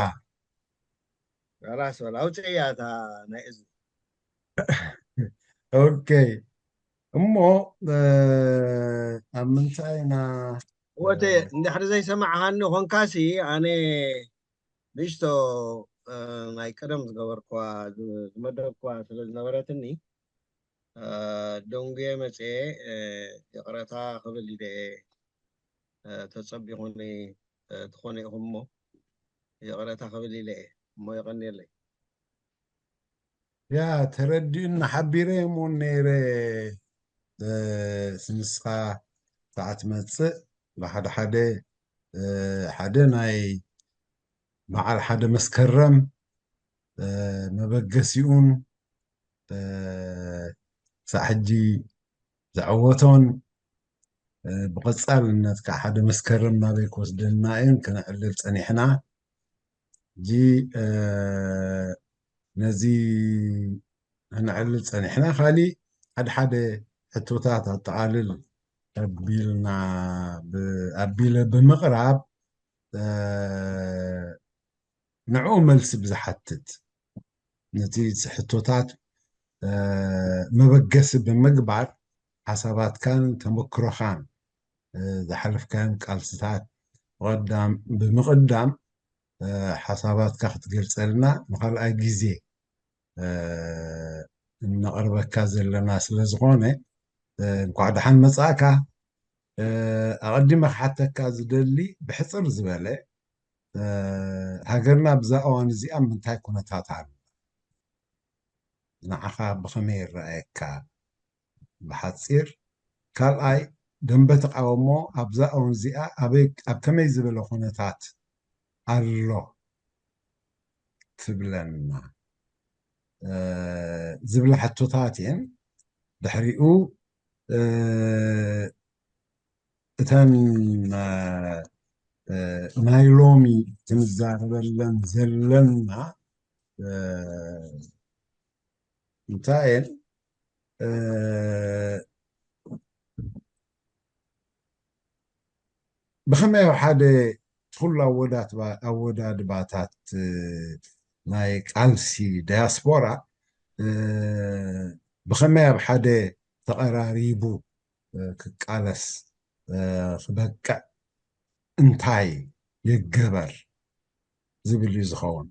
ራስ በላ ኣውፅእ እያ እታ ናይ እዝ ኦኬ እሞ ኣብ ምንታይ ኢና ወተ እንድሕሪ ዘይሰማዕኻኒ ኮንካሲ ኣነ ንእሽቶ ናይ ቀደም ዝገበርኳ ዝመደብኳ ስለ ዝነበረትኒ ደንጉ መፅአ የቕረታ ክብል ኢለ ተፀቢኹኒ ትኾነ ኢኹም እሞ የቕረታ ክብል ኢለ እሞ ይቐኒየለይ ያ ተረዲኡና ሓቢረ እውን ነይረ ስንስኻ ሰዓት መፅእ ብሓደ ሓደ ናይ በዓል ሓደ መስከረም መበገሲኡን ሳዕ ሕጂ ዝዕወቶን ብቐፃልነት ከዓ ሓደ መስከረም ናበይ ክወስደና እዩን ክነዕልል ፀኒሕና እጂ ነዚ ክንዕልል ፀኒሕና ካሊእ ሓደ ሕቶታት ኣጠቓልል ኣቢለ ብምቕራብ ንዕኡ መልሲ ብዝሓትት ነቲ ሕቶታት መበገሲ ብምግባር ሓሳባትካን ተመክሮኻን ዝሓለፍካን ቃልስታት ብምቕዳም ሓሳባትካ ክትገልፀልና ንኻልኣይ ግዜ እነቕርበካ ዘለና ስለ ዝኾነ እንኳዕ ደሓን መፃእካ ኣቐዲመ ክሓተካ ዝደሊ ብሕፅር ዝበለ ሃገርና ብዛ እዋን እዚኣ ምንታይ ኩነታት ኣሎ ንዓኻ ብኸመይ ይረኣየካ ብሓፂር ካልኣይ ደንበ ተቃውሞ ኣብዛ እዋን እዚኣ ኣብ ከመይ ዝበለ ኩነታት ኣሎ ትብለና ዝብላ ሕቶታት እየን ድሕሪኡ እተን ናይ ሎሚ ክንዛረበለን ዘለና እንታይ እየን ብኸመይ ኣብ ሓደ ኩሉ ኣወዳድባታት ናይ ቃልሲ ዳያስፖራ ብኸመይ ኣብ ሓደ ተቐራሪቡ ክቃለስ ክበቅዕ እንታይ ይገበር ዝብል እዩ ዝኸውን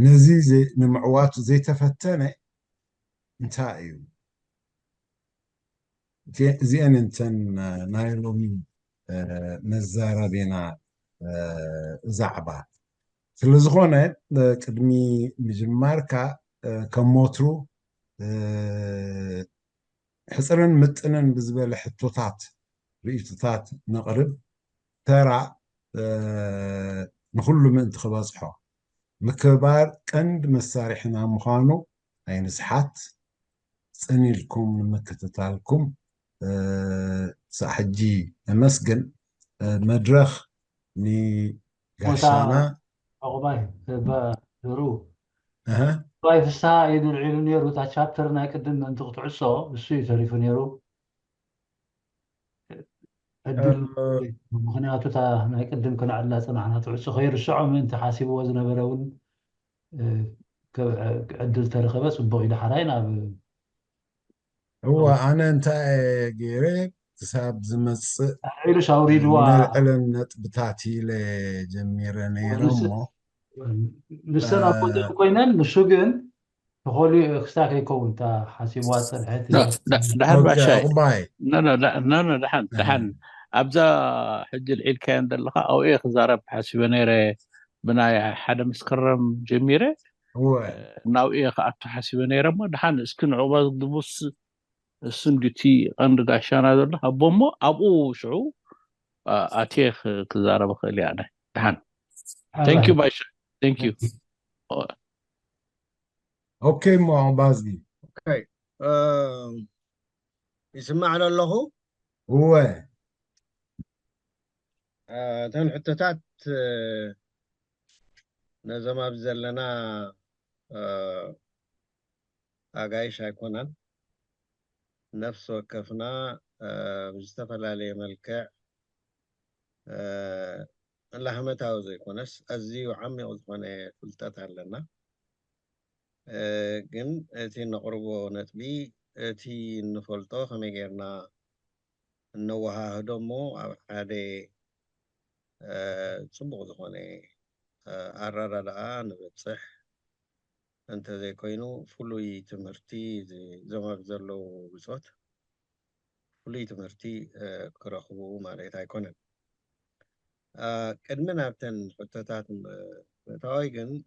ነዚ ንምዕዋቱ ዘይተፈተነ እንታይ እዩ እዚአን እንተን ናይ ሎሚ መዛረቢና ዛዕባ ስለዝኾነ ቅድሚ ምጅማርካ ከም ሞትሩ ሕፅርን ምጥንን ብዝበለ ሕቶታት رئيتات نقرب ترى نخلو من تخبصحو مكبار كند مسارحنا مخانو أي نسحات سنيلكم مكتتالكم سحجي مسجن مدرخ ني قاشانا عقباي برو أها باي في الساعة يدو العيلو نيرو تا شابتر ناكدن انتو تعصو بسوي تعرفو نيرو الدل مخنياتو تا ناكدن كنا علا صنعنا تعصو خير الشعو من تحاسبو وزن برون عدل تاريخ بس وبغي لحراينا هو أنا أنت جيري تساب زمس عيلو شاوري من دوا العلم بتاعتي لجميرة نيرمو لسنا كوينن نشوغن تقولي اخستاك يكون تا حاسبات صنعت لا دحن أوكي باشاي أغباي لا دحن أبزا حج العيد كان دلخا أو إيه خزارب حاسبة نيرة بناي حدا مسكرم جميرة هو ناو إيه خاطر حاسبة نيرة ما دحن اسكن عوض دبوس السندتي عند عشان دلخا أبومو أبو شعو أتيخ خزارب خلي يعني دحن thank you باشا thank you أوكي مو بازدي اوكي يسمع على الله هو تن حتتات نزما بزلنا أجايش هيكونن نفس وكفنا بزتفلالي ملكع اللحمة عاوز يكونس أزي وعمي أزخوني فلتات لنا جن تي نقربو نتبي تي نفلتو خمي غيرنا نوها هدومو أو حادي صبغ زخوني عرارة لآ نبتصح أنت زي كوينو فلوي تمرتي زي ما بزلو بصوت فلوي تمرتي كرخبو ماليت هيكونن قدمنا بتن حتتات متواجن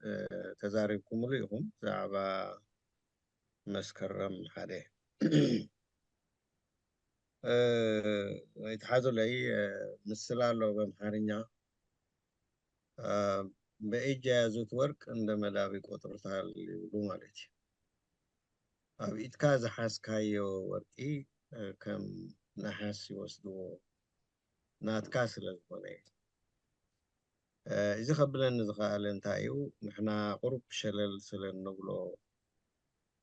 تزاربكم ليهم زعبا مسكرم حده يتحازوا لي مسلالو بمحارنيا بإجا زوت ورك عندما لابي قطرتها اللي مالتي أبيت كازا حاس كايو وركي كم نحاس يوصدو نات كاس للبني إذا قبلنا نزغال انتايو نحنا قرب شلل سلن نقولو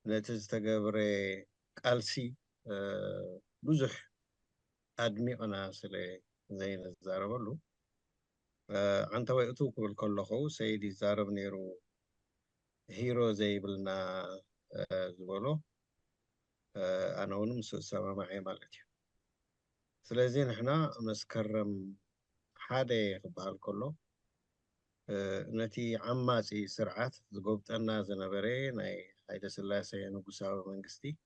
نتز تقبري قالسي بزح أدمي أنا سلي زين الزاربلو أنت وقتو كل كلخو سيدي زارب نيرو هيرو زي بلنا زبولو أنا ونمسو سوا معي مالتي سلازين احنا مسكرم حادي قبال كله نتي عماسي سرعات زقوبت أنا زنبري ناي حيدا سلاسي نقصاو منقستي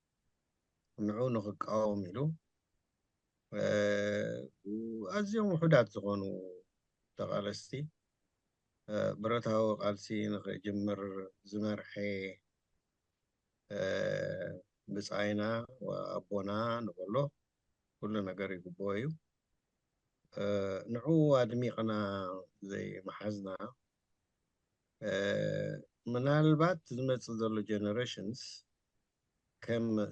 نعو نخق آوميلو وأزيهم وحدات زغونو تغالستي برتاو قالسي نجمر زمرحي بسعينا وأبونا نقوله كل نقر يقبويو نعو أدميقنا زي محزنا من هالبات زمت ذلو generations كم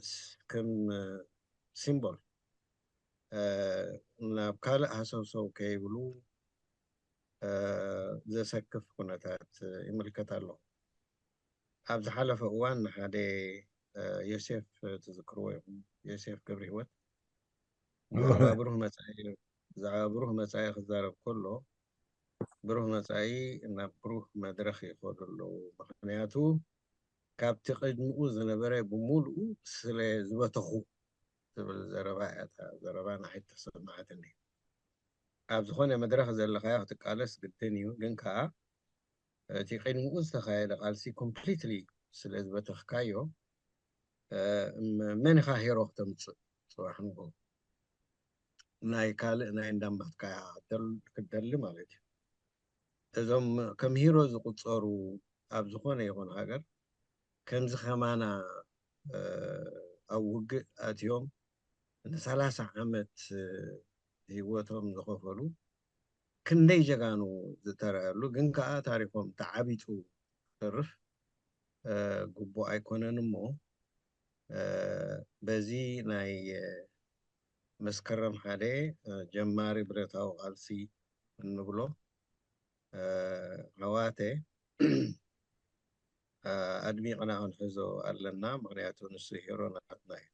سيمبول نابكال هسوسو كيبلو زسكف كنتات يملكت الله أبز حلف أوان حدي يوسف تذكروه يوسف كبريوت زعبا بروح مساي خزارب كله بروح مساي إن بروح مدرخي خودلو مخنياتو كابتي قدمو زنبري بمولو سلي زبتخو تبل زربانا حتى سمعتني أبز خوني مدرخ زي اللي خياخ تقالس قلتنيو جنكا تي قدمو استخايا لقالسي completely سلي زبتخ كايو من خا هيروخ تمتص صراحة نقول ناي كال ناي ندمت كايا كدل مالتي إذا كم هيروز قصروا أبز خوني يكون هاجر كم زخمانا أو وق أتيوم إن 3 عامت ህይወቶም ዝኸፈሉ ክንደይ ጀጋኑ ዝተረኣየሉ ግን ከዓ ታሪኮም ተዓቢጡ ተርፍ ግቡእ ኣይኮነን እሞ በዚ ናይ መስከረም ሓደ ጀማሪ ብረታዊ ቃልሲ እንብሎ ህዋቴ ኣድሚቕና ክንሕዞ ኣለና ምክንያቱ ንሱ ሂሮናትና እዩ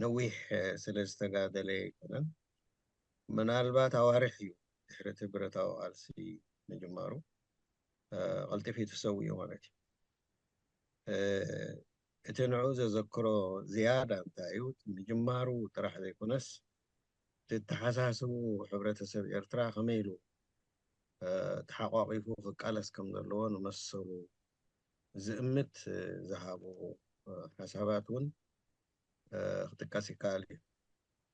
ነዊሕ ስለ ዝተጋደለ ይኮነን ምናልባት ኣዋርሕ እዩ ድሕሪ እቲ ብረታዊ ቃልሲ ምጅማሩ ቀልጢፉ ተሰዊኡ ማለት እዩ እቲ ንዑ ዘዘክሮ ዝያዳ እንታይ እዩ ምጅማሩ ጥራሕ ዘይኮነስ ተተሓሳስቡ ሕብረተሰብ ኤርትራ ከመይ ኢሉ ተሓቋቂፉ ክቃለስ ከም ዘለዎ ንመሰሉ ዝእምት ዝሃቡ ሓሳባት እውን ክጥቀስ ይከኣል እዩ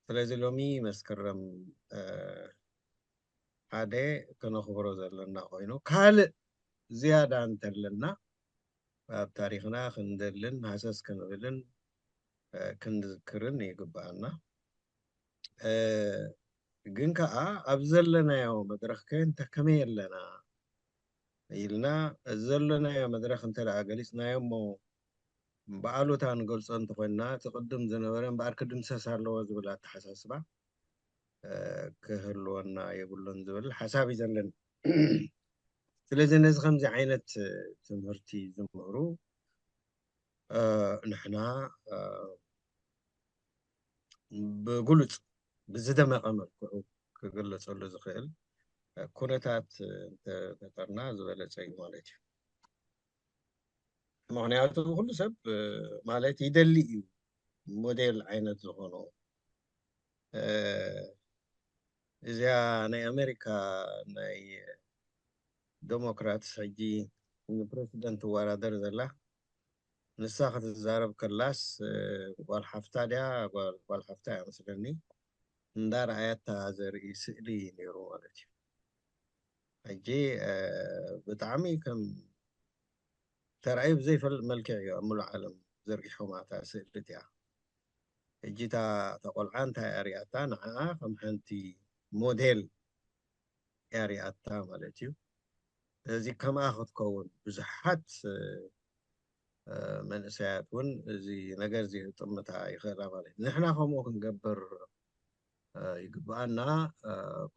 ስለዚ ሎሚ መስከረም ሓደ ክነኽብሮ ዘለና ኮይኑ ካልእ ዝያዳ እንተለና ኣብ ታሪክና ክንደልን ሃሰስ ክንብልን ክንዝክርን ይግባአና ግን ከዓ ኣብ ዘለናዮ መድረክ ከመይ ኣለና ኢልና ዘለናዮ መድረክ እንተደኣ ገሊፅናዮ እሞ በዓሉታ ንገልፆ እንተኮይንና እቲ ቅድም ዝነበረ እምበኣር ክድምሰስ ኣለዎ ዝብል ኣተሓሳስባ ክህልወና የብሎን ዝብል ሓሳብ እዩ ዘለኒ ስለዚ ነዚ ከምዚ ዓይነት ትምህርቲ ዝምህሩ ንሕና ብጉሉፅ ብዝደመቐ መልክዑ ክግለፀሉ ዝኽእል ኩነታት እንተፈጠርና ዝበለፀ እዩ ማለት እዩ ምክንያቱ ኩሉ ሰብ ማለት ይደሊ እዩ ሞዴል ዓይነት ዝኾኑ እዚኣ ናይ ኣሜሪካ ናይ ዴሞክራት ሕጂ ንፕሬዚደንት ትወዳደር ዘላ ንሳ ክትዛረብ ከላስ ጓል ሓፍታ ድያ ጓል ሓፍታ እያ መስለኒ እንዳረኣያታ ዘርኢ ስእሊ ነይሩ ማለት እዩ ሕጂ ብጣዕሚ ከም ተረኣዩ ብዘይፈልጥ መልክዕ እዩ ኣብ ሙሉእ ዓለም ዘርጊሖማ እታ ስእሊት እያ ሕጂ እታ ቆልዓ እንታይ እያ ሪኣታ ንዓኣ ከም ሓንቲ ሞዴል እያ ሪኣታ ማለት እዩ እዚ ከምኣ ክትከውን ብዙሓት መንእሰያት እውን እዚ ነገር እዚ ጥምታ ይኽእላ ማለት እዩ ንሕና ከምኡ ክንገብር ይግባአና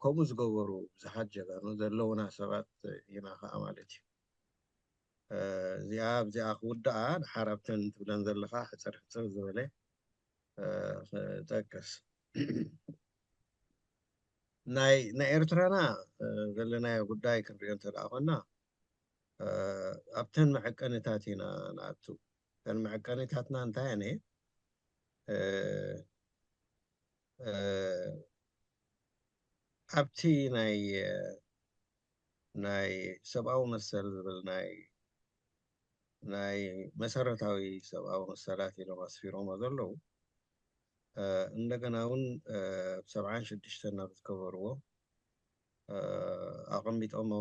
ከምኡ ዝገበሩ ብዙሓት ጀጋኑ ዘለውና ሰባት ኢና ከዓ ማለት እዩ እዚኣ ብዚኣ ክውዳኣ ድሓር ኣብተን ትብለን ዘለካ ሕፅር ሕፅር ዝበለ ክጠቅስ ናይ ኤርትራና ዘለናዮ ጉዳይ ክንሪኦ እንተደኣ ኮና ኣብተን መዐቀኒታት ኢና ንኣቱ እተን መዐቀኒታትና እንታይ እኔ ኣብቲ ናይ ሰብኣዊ መሰል ዝብል ናይ መሰረታዊ ሰብኣዊ መሰላት ኢሎም ኣስፊሮሞ ዘለዉ እንደገና እውን ብ76 ናብ ዝከበርዎ ኣቐሚጦሞ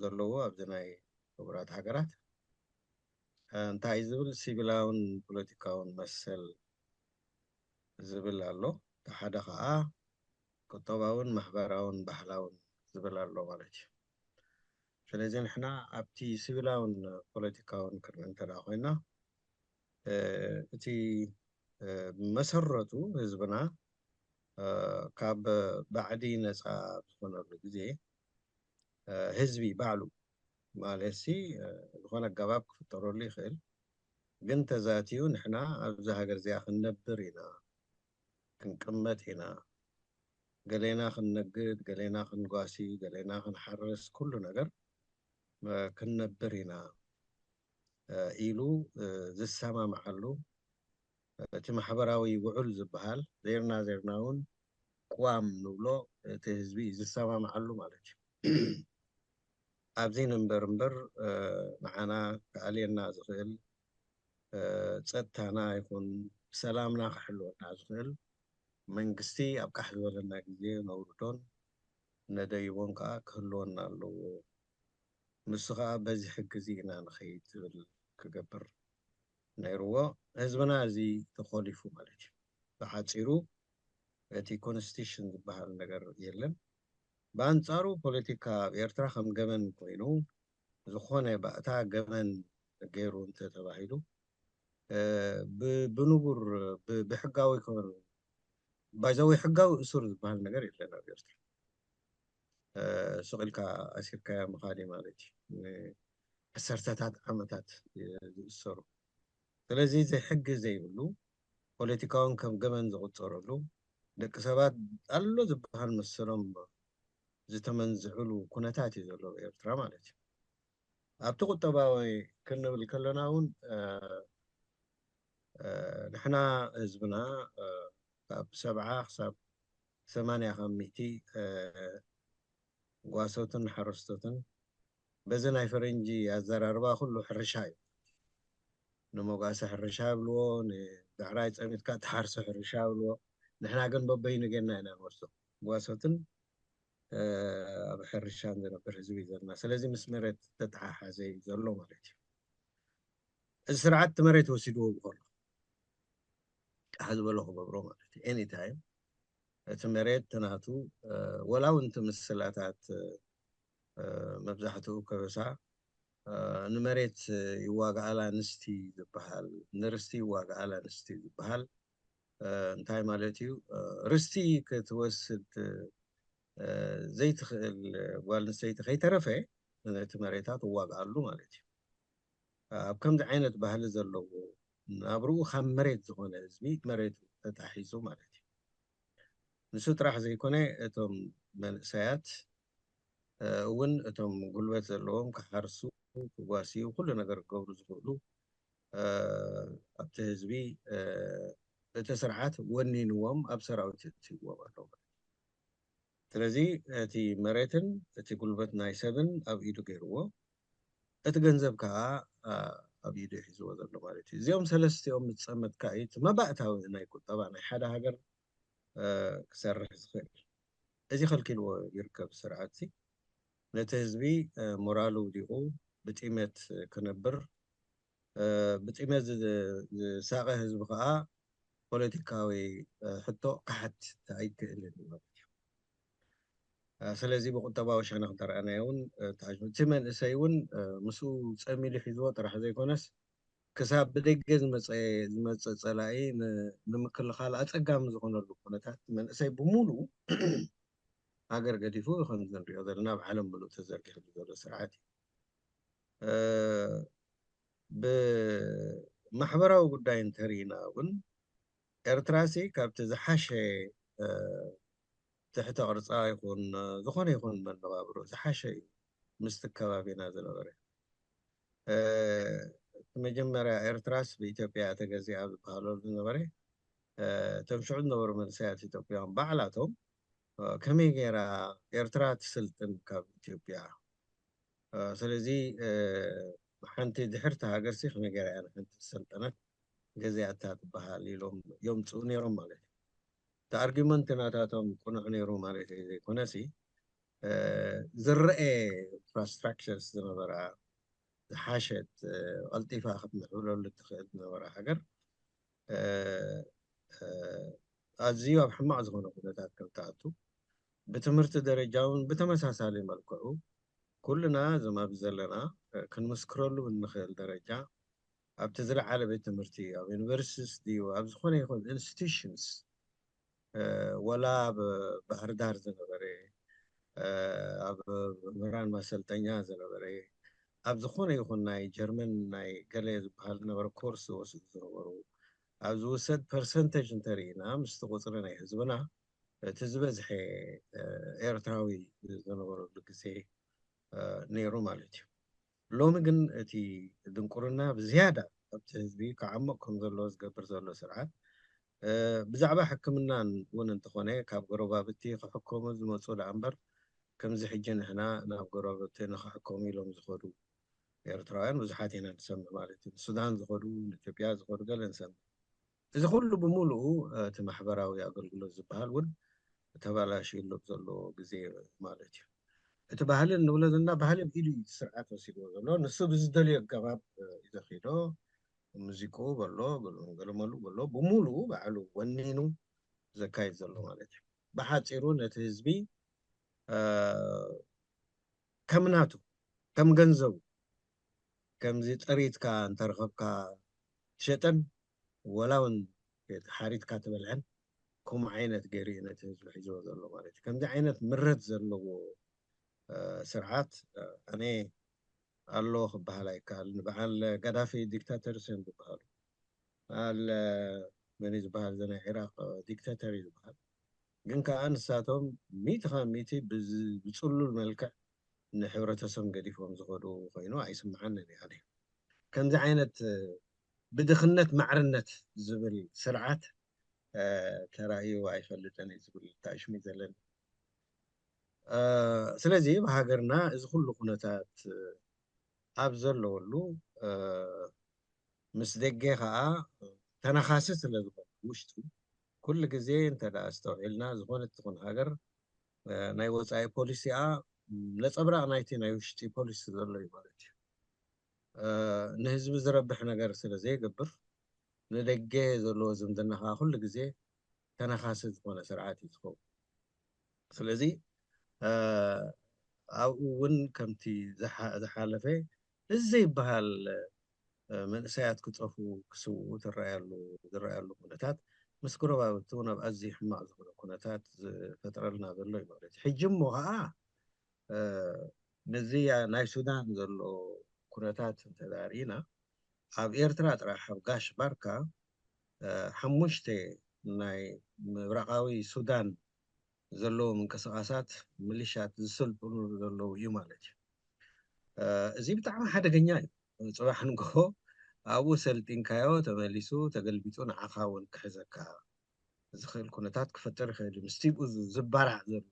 ዘለዉ ኣብዚ ናይ ክቡራት ሃገራት እንታይ ዝብል ሲቪላውን ፖለቲካውን መሰል ዝብል ኣሎ ሓደ ከዓ ቁጠባውን ማሕበራውን ባህላውን ዝብል ኣሎ ማለት እዩ ስለዚ ንሕና ኣብቲ ሲቪላውን ፖለቲካውን ክንርኢ እንተደኣ ኮይና እቲ መሰረቱ ህዝብና ካብ ባዕዲ ነፃ ዝኾነሉ ግዜ ህዝቢ ባዕሉ ማለት ዝኾነ ኣገባብ ክፍጠረሉ ይኽእል ግን ተዛትዩ ንሕና ኣብዚ ሃገር እዚኣ ክንነብር ኢና ክንቅመጥ ኢና ገሌና ክንነግድ ገሌና ክንጓሲ ገሌና ክንሓርስ ኩሉ ነገር ክንነብር ኢና ኢሉ ዝሰማምዓሉ እቲ ማሕበራዊ ውዕል ዝበሃል ዜርና እውን ቋም ንብሎ እቲ ህዝቢ ዝሰማምዓሉ ማለት እዩ ኣብዚ ንንበር እምበር ንዓና ክኣልየና ዝኽእል ፀጥታና ይኹን ሰላምና ክሕልወና ዝኽእል መንግስቲ ኣብ ቃሕ ዝበለና ግዜ ነውርዶን ነደይቦን ከዓ ክህልወና ኣለዎ ንሱ ከዓ በዚ ሕጊ ኢና ንኸይድ ዝብል ክገብር ነይርዎ ህዝብና እዚ ተኸሊፉ ማለት እዩ ብሓፂሩ እቲ ኮንስቲቱሽን ዝበሃል ነገር የለን በአንጻሩ ፖለቲካ ኤርትራ ከም ገመን ኮይኑ ዝኾነ ባእታ ገመን ገይሩ እንተተባሂሉ ብንቡር ብሕጋዊ ከሆኑ ባይዛዊ ሕጋዊ እሱር ዝበሃል ነገር የለን ኣብ ኤርትራ ስቕልካ ኣሲርካያ ምኻድ ማለት እዩ ዓሰርተታት ዓመታት ዝእሰሩ ስለዚ ዘይሕጊ ዘይብሉ ፖለቲካውን ከም ገመን ዝቁፀረሉ ደቂ ሰባት ኣሎ ዝበሃል መሰሎም ዝተመንዝዕሉ ኩነታት እዩ ዘሎ ኤርትራ ማለት እዩ ኣብቲ ቁጠባዊ ክንብል ከለና እውን ንሕና ህዝብና ካብ 70 ክሳብ 80 ካብ ሚእቲ ጓሶትን ሓረስቶትን በዚ ናይ ፈረንጂ ኣዘራርባ ኩሉ ሕርሻ እዩ ንሞጋሰ ሕርሻ ብልዎ ንዳዕራይ ፀሚትካ ተሓርሶ ሕርሻ ብልዎ ንሕና ግን በበይኑ ጌርና ኢና ንወስዶ ጓሶትን ኣብ ሕርሻን ዝነብር ህዝቢ ዘለና ስለዚ ምስ መሬት ተተሓሓዘ ዘሎ ማለት እዩ እዚ ስርዓት መሬት ወሲድዎ ብከሎ ሓዝበሎ ክገብሮ ማለት እዩ ኤኒ ታይም እቲ መሬት ተናቱ ወላ እውን እቲ ምስላታት መብዛሕትኡ ከበሳ ንመሬት ይዋጋኣላ ንስቲ ዝበሃል ንርስቲ ይዋጋኣላ ንስቲ ዝበሃል እንታይ ማለት እዩ ርስቲ ክትወስድ ዘይትኽእል ጓል ኣንስተይቲ ከይተረፈ ነቲ መሬታት ይዋጋኣሉ ማለት እዩ ኣብ ከምዚ ዓይነት ባህሊ ዘለዎ ናብርኡ ካብ መሬት ዝኾነ ህዝቢ መሬት ተታሒዙ ማለት እዩ ንሱ ጥራሕ ዘይኮነ እቶም መንእሰያት እውን እቶም ጉልበት ዘለዎም ክሓርሱ ክጓስዩ ኩሉ ነገር ክገብሩ ዝኽእሉ ኣብቲ ህዝቢ እቲ ስርዓት ወኒንዎም ኣብ ሰራዊት እትይዎም ኣለዉ ስለዚ እቲ መሬትን እቲ ጉልበት ናይ ሰብን ኣብ ኢዱ ገይርዎ እቲ ገንዘብ ከዓ ኣብ ኢዱ ሒዝዎ ዘሎ ማለት እዩ እዚኦም ሰለስቲኦም ዝፀመትካ እቲ መባእታዊ ናይ ቁጠባ ናይ ሓደ ሃገር ክሰርሕ ዝኽእል እዚ ከልኪልዎ ይርከብ ስርዓት ነቲ ህዝቢ ሞራሉ ውዲቑ ብጢመት ክነብር ብጢመት ዝሳቐ ህዝቢ ከዓ ፖለቲካዊ ሕቶ ክሓት ኣይክእልን ማለት እዩ ስለዚ ብቁጠባዊ ሸነኽ ተረኣናዮ እውን እቲ መንእሰይ እውን ምስኡ ፀሚሉ ሒዝዎ ጥራሕ ዘይኮነስ ክሳብ ብደገ ዝመፀ ፀላኢ ንምክልኻል ኣፀጋሚ ዝኾነሉ ኩነታት መንእሰይ ብሙሉእ ሃገር ገዲፉ ከምዚ ንሪኦ ዘለና ብዓለም ሙሉእ ተዘርጊሑ ዘሎ ስርዓት እዩ ብማሕበራዊ ጉዳይ እንተሪእና እውን ኤርትራሲ ካብቲ ዝሓሸ ትሕተ ቅርፃ ይኹን ዝኾነ ይኹን መነባብሮ ዝሓሸ እዩ ምስቲ ከባቢና ዝነበረ መጀመርያ ኤርትራስ ብኢትዮጵያ ተገዚኣ ዝበሃለሉ ዝነበረ እቶም ሽዑ ዝነበሩ መንእሰያት ኢትዮጵያውያን ባዕላቶም ከመይ ጌራ ኤርትራ ትስልጥን ካብ ኢትዮጵያ ስለዚ ሓንቲ ድሕርቲ ሃገርሲ ከመይ ጌራ እያ ንሓንቲ ዝሰልጠነት ገዚኣታ ትበሃል ኢሎም የምፅኡ ነይሮም ማለት እዩ እቲ ኣርጊመንት ናታቶም ቁኑዕ ነይሩ ማለት እዩ ዘይኮነሲ ዝረአ ኢንፍራስትራክቸርስ ዝነበራ ዝሓሸት ቀልጢፋ ክትምዕብለሉ ትኽእል ዝነበረ ሃገር ኣዝዩ ኣብ ሕማቕ ዝኾነ ኩነታት ከም ተኣቱ ብትምህርቲ ደረጃ እውን ብተመሳሳሊ መልክዑ ኩልና እዞም ኣብዚ ዘለና ክንምስክረሉ እንኽእል ደረጃ ኣብቲ ዝለዓለ ቤት ትምህርቲ ኣብ ዩኒቨርሲቲስ ድዩ ኣብ ዝኾነ ይኹን ኢንስቲትዩሽንስ ወላ ኣብ ባህር ዳር ዝነበረ ኣብ ምሁራን ማሰልጠኛ ዝነበረ ኣብ ዝኾነ ይኹን ናይ ጀርመን ናይ ገለ ዝበሃል ዝነበረ ኮርስ ዝወስዱ ዝነበሩ ኣብ ዝውሰድ ፐርሰንቴጅ እንተሪእና ምስቲ ቁፅሪ ናይ ህዝብና እቲ ዝበዝሐ ኤርትራዊ ዝነበረሉ ግዜ ነይሩ ማለት እዩ ሎሚ ግን እቲ ድንቁርና ብዝያዳ ኣብቲ ህዝቢ ክዓምቕ ከም ዘለዎ ዝገብር ዘሎ ስርዓት ብዛዕባ ሕክምናን እውን እንተኾነ ካብ ጎረባብቲ ክሕከሙ ዝመፁ ዳ እምበር ከምዚ ሕጂ ንሕና ናብ ጎረባብቲ ንክሕከሙ ኢሎም ዝኸዱ ኤርትራውያን ብዙሓት ኢና ንሰምዕ ማለት እዩ ሱዳን ዝኸዱ ንኢትዮጵያ ዝኸዱ ገለ ንሰምዕ እዚ ኩሉ ብምሉኡ እቲ ማሕበራዊ ኣገልግሎት ዝበሃል እውን ተበላሽዩሉ ዘሎ ግዜ ማለት እዩ እቲ ባህሊ እንብሎ ዘለና ባህሊ ብኢሉ ስርዓት ወሲድዎ ዘሎ ንሱ ብዝደልዮ ኣገባብ እዩ ዘኺዶ ሙዚቁ በሎ ገለመሉ በሎ ብምሉኡ ባዕሉ ወኒኑ ዘካይድ ዘሎ ማለት እዩ ብሓፂሩ ነቲ ህዝቢ ከምናቱ ከም ገንዘቡ ከምዚ ጥሪትካ እንተረኸብካ ትሸጠን ወላ እውን ሓሪትካ ትበልዐን ከምኡ ዓይነት ገይሩ እዩ ነቲ ህዝቢ ሒዝዎ ዘሎ ማለት እዩ ከምዚ ዓይነት ምረት ዘለዎ ስርዓት ኣነ ኣሎ ክበሃል ኣይከኣልን በዓል ጋዳፊ ዲክታተርስ እዮም ዝበሃሉ በዓል መን እዩ ዝበሃል ዘ ናይ ኢራቅ ዲክታተር እዩ ዝበሃል ግን ከዓ ንሳቶም ሚእቲ ካብ ሚእቲ ብፅሉል መልክዕ ንሕብረተሰብ ገዲፎም ዝኸዱ ኮይኑ ኣይስምዓንን እየ ኣነ ከምዚ ዓይነት ብድኽነት ማዕርነት ዝብል ስርዓት ተራእዩ ኣይፈልጥን እዩ ዝብል ታሽሚ ዘለኒ ስለዚ ብሃገርና እዚ ኩሉ ኩነታት ኣብ ዘለወሉ ምስ ደገ ከዓ ተነኻሲ ስለ ዝኾነ ውሽጡ ኩሉ ግዜ እንተዳ ዝተውዒልና ዝኾነት ትኹን ሃገር ናይ ወፃኢ ፖሊሲኣ ነፀብራቕ ናይቲ ናይ ውሽጢ ፖሊሲ ዘሎ እዩ ማለት እዩ ንህዝቢ ዝረብሕ ነገር ስለ ዘይገብር ንደገ ዘለዎ ዝምድና ከዓ ኩሉ ግዜ ተነኻሲ ዝኾነ ስርዓት እዩ ዝኸውን ስለዚ ኣብኡ እውን ከምቲ ዝሓለፈ እዚ ዘይበሃል መንእሰያት ክፀፉ ክስውኡ ዝረአያሉ ኩነታት ምስ ጎረባብቲ እውን ኣብ ኣዝዩ ሕማቕ ዝኾነ ኩነታት ዝፈጥረልና ዘሎ እዩ ማለት እዩ ሕጂ እሞ ከዓ ነዚ ናይ ሱዳን ዘሎ ኩነታት እንተዳሪእና ኣብ ኤርትራ ጥራሕ ኣብ ጋሽ ባርካ 5 ናይ ምብራቃዊ ሱዳን ዘለዎ ምንቅስቃሳት ሚሊሻት ዝስልጥኑ ዘለዉ እዩ ማለት እዩ እዚ ብጣዕሚ ሓደገኛ እዩ ፅባሕ ንግሆ ኣብኡ ሰልጢንካዮ ተመሊሱ ተገልቢጡ ንዓኻ እውን ክሕዘካ ዝኽእል ኩነታት ክፈጥር ይኽእል እዩ ምስቲ ብኡ ዝባራዕ ዘሎ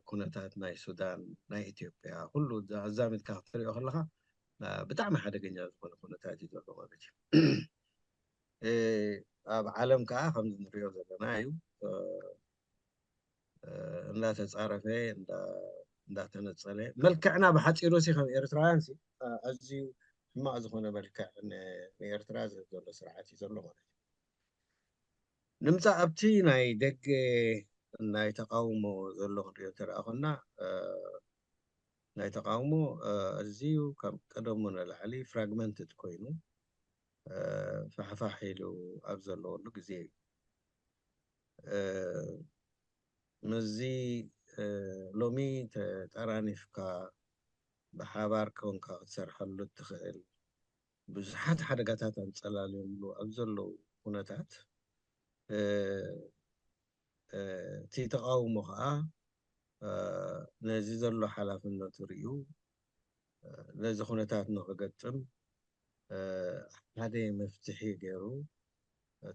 ኩነታት ናይ ሱዳን ናይ ኢትዮጵያ ኩሉ ኣዛሚድካ ክትሪኦ ከለካ ብጣዕሚ ሓደገኛ ዝኾነ ኩነታት እዩ ዘሎ ማለት እዩ ኣብ ዓለም ከዓ ከምዚ ንሪኦ ዘለና እዩ እንዳተፃረፈ እንዳተነፀለ መልክዕና ብሓፂሩ ሲ ከም ኤርትራውያን ሲ ኣዝዩ ሕማቕ ዝኾነ መልክዕ ንኤርትራ ዝህብ ዘሎ ስርዓት እዩ ዘሎ ማለት እዩ ንምፃእ ኣብቲ ናይ ደገ ናይ ተቃውሞ ዘሎ ክንሪኦ እንተደኣ ኮና ናይ ተቃውሞ ኣዝዩ ካብ ቀደሙ ንላዕሊ ፍራግመንትድ ኮይኑ ፋሕፋሕ ኢሉ ኣብ ዘለወሉ ግዜ እዩ መዚ ሎሚ ተጠራኒፍካ ብሓባር ኮንካ ክትሰርሐሉ ትኽእል ብዙሓት ሓደጋታት ኣንፀላልየሉ ኣብ ዘለዉ ኩነታት እቲ ተቃውሞ ከዓ ነዚ ዘሎ ሓላፍነቱ ርዩ ነዚ ኩነታት ንክገጥም ሓደ መፍትሒ ገይሩ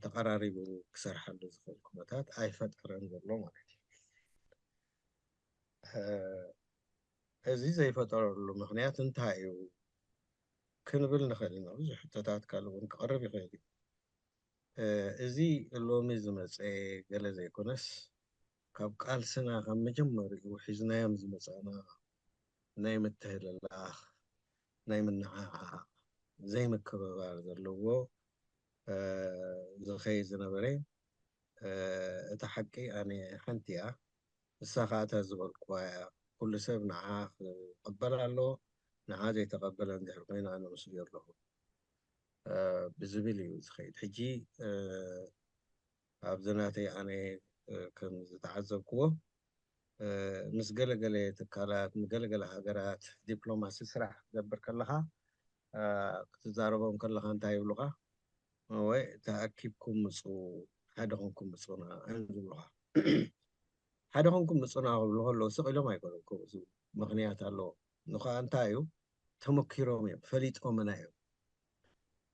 ተቀራሪቡ ክሰርሐሉ ዝኽእል ኩነታት ኣይፈጠረን ዘሎ ማለት እዩ እዚ ዘይፈጠረሉ ምክንያት እንታይ እዩ ክንብል ንኽእል ኢና ብዙሕ ሕቶታት ካልእ እውን ክቐርብ ይኽእል እዩ እዚ ሎሚ ዝመፀ ገለ ዘይኮነስ ካብ ቃልስና ካብ መጀመሪኡ ሒዝናዮም ዝመፀና ናይ ምትህልላኽ ናይ ምንዓዓቕ ዘይምክብባር ዘለዎ ዝኸይድ ዝነበረ እታ ሓቂ ኣነ ሓንቲ እያ ንሳ ከዓ እታ ዝበልክዋ እያ ኩሉ ሰብ ንዓ ክቕበል ኣለዎ ንዓ ዘይተቐበለ እንድሕር ኮይኑ ኣነ ምስኡ ኣለኹ ብዝብል እዩ ዝኸይድ ሕጂ ኣብዚ ናተይ ኣነ ከም ዝተዓዘብክዎ ምስ ገለገለ ትካላት ንገለገለ ሃገራት ዲፕሎማሲ ስራሕ ክትገብር ከለካ ክትዛረቦም ከለካ እንታይ ይብሉካ ወይ ተኣኪብኩም ምፁ ሓደ ኮንኩም ምፁና እዮም ዝብሉካ ሓደ ኮንኩም ምፁና ክብሉ ከለዉ ስቕ ኢሎም ኣይኮኑን ከምኡ ዝብሉ ምክንያት ኣለዎ ንኸ እንታይ እዩ ተመኪሮም እዮም ፈሊጦምና እዮም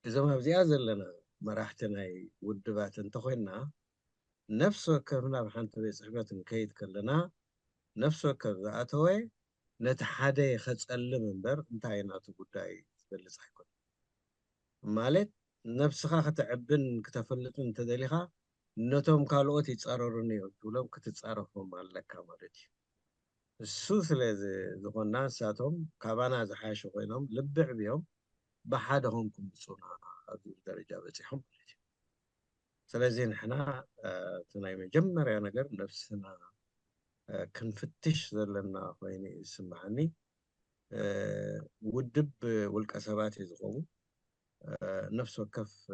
እዞም ኣብዚኣ ዘለና መራሕቲ ናይ ውድባት እንተኮይንና ነፍሲ ወከፍ ናብ ሓንቲ ቤት ፅሕፈት ክንከይድ ከለና ነፍሲ ወከፍ ዝኣተወ ነቲ ሓደ ከፀልም እምበር እንታይ ናቱ ጉዳይ ዝገልፅ ኣይኮነ ማለት ነፍስኻ ክትዕብን ክተፈልጥን እንተደሊኻ ነቶም ካልኦት ይፀረሩን እዮም ትብሎም ክትፃረፎም ኣለካ ማለት እዩ እሱ ስለ ዝኾና ንሳቶም ካባና ዝሓሹ ኮይኖም ልብዕ ብዮም ብሓደ ኮንኩም ምፁና ኣብ ደረጃ በፂሖም ማለት እዩ سلازي نحنا تناي مجمر أنا قر نفسنا كنفتش لنا خويني يسمعني ودب والكسبات يزغو نفس وكف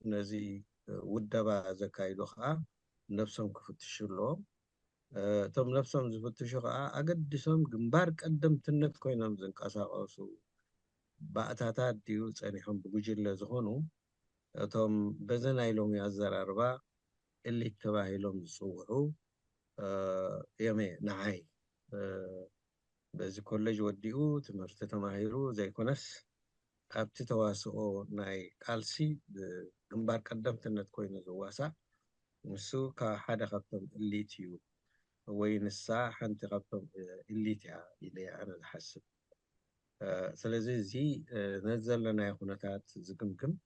نزي ودبا زكايدو خا نفسهم كفتشوا لهم تم نفسهم زفتشوا خا أقدسهم جنبار قدم تنت كوينام زنقاساقسو بأتاتا ديو صانيهم بوجل زخونو تم بزن ايلوم يازراربا اللي تباهيلهم زصوعو يمي نعاي بزي كولج وديو تمرت تماهيرو زي كونس أبتي تواسو ناي كالسي جنبار قدم تنت كوين زواسا مسو كحدا خبطم اللي تيو وين الساعة حنت خبطم اللي تيا إلي أنا الحسب سلازي زي نزل لنا يخونتات زقمكم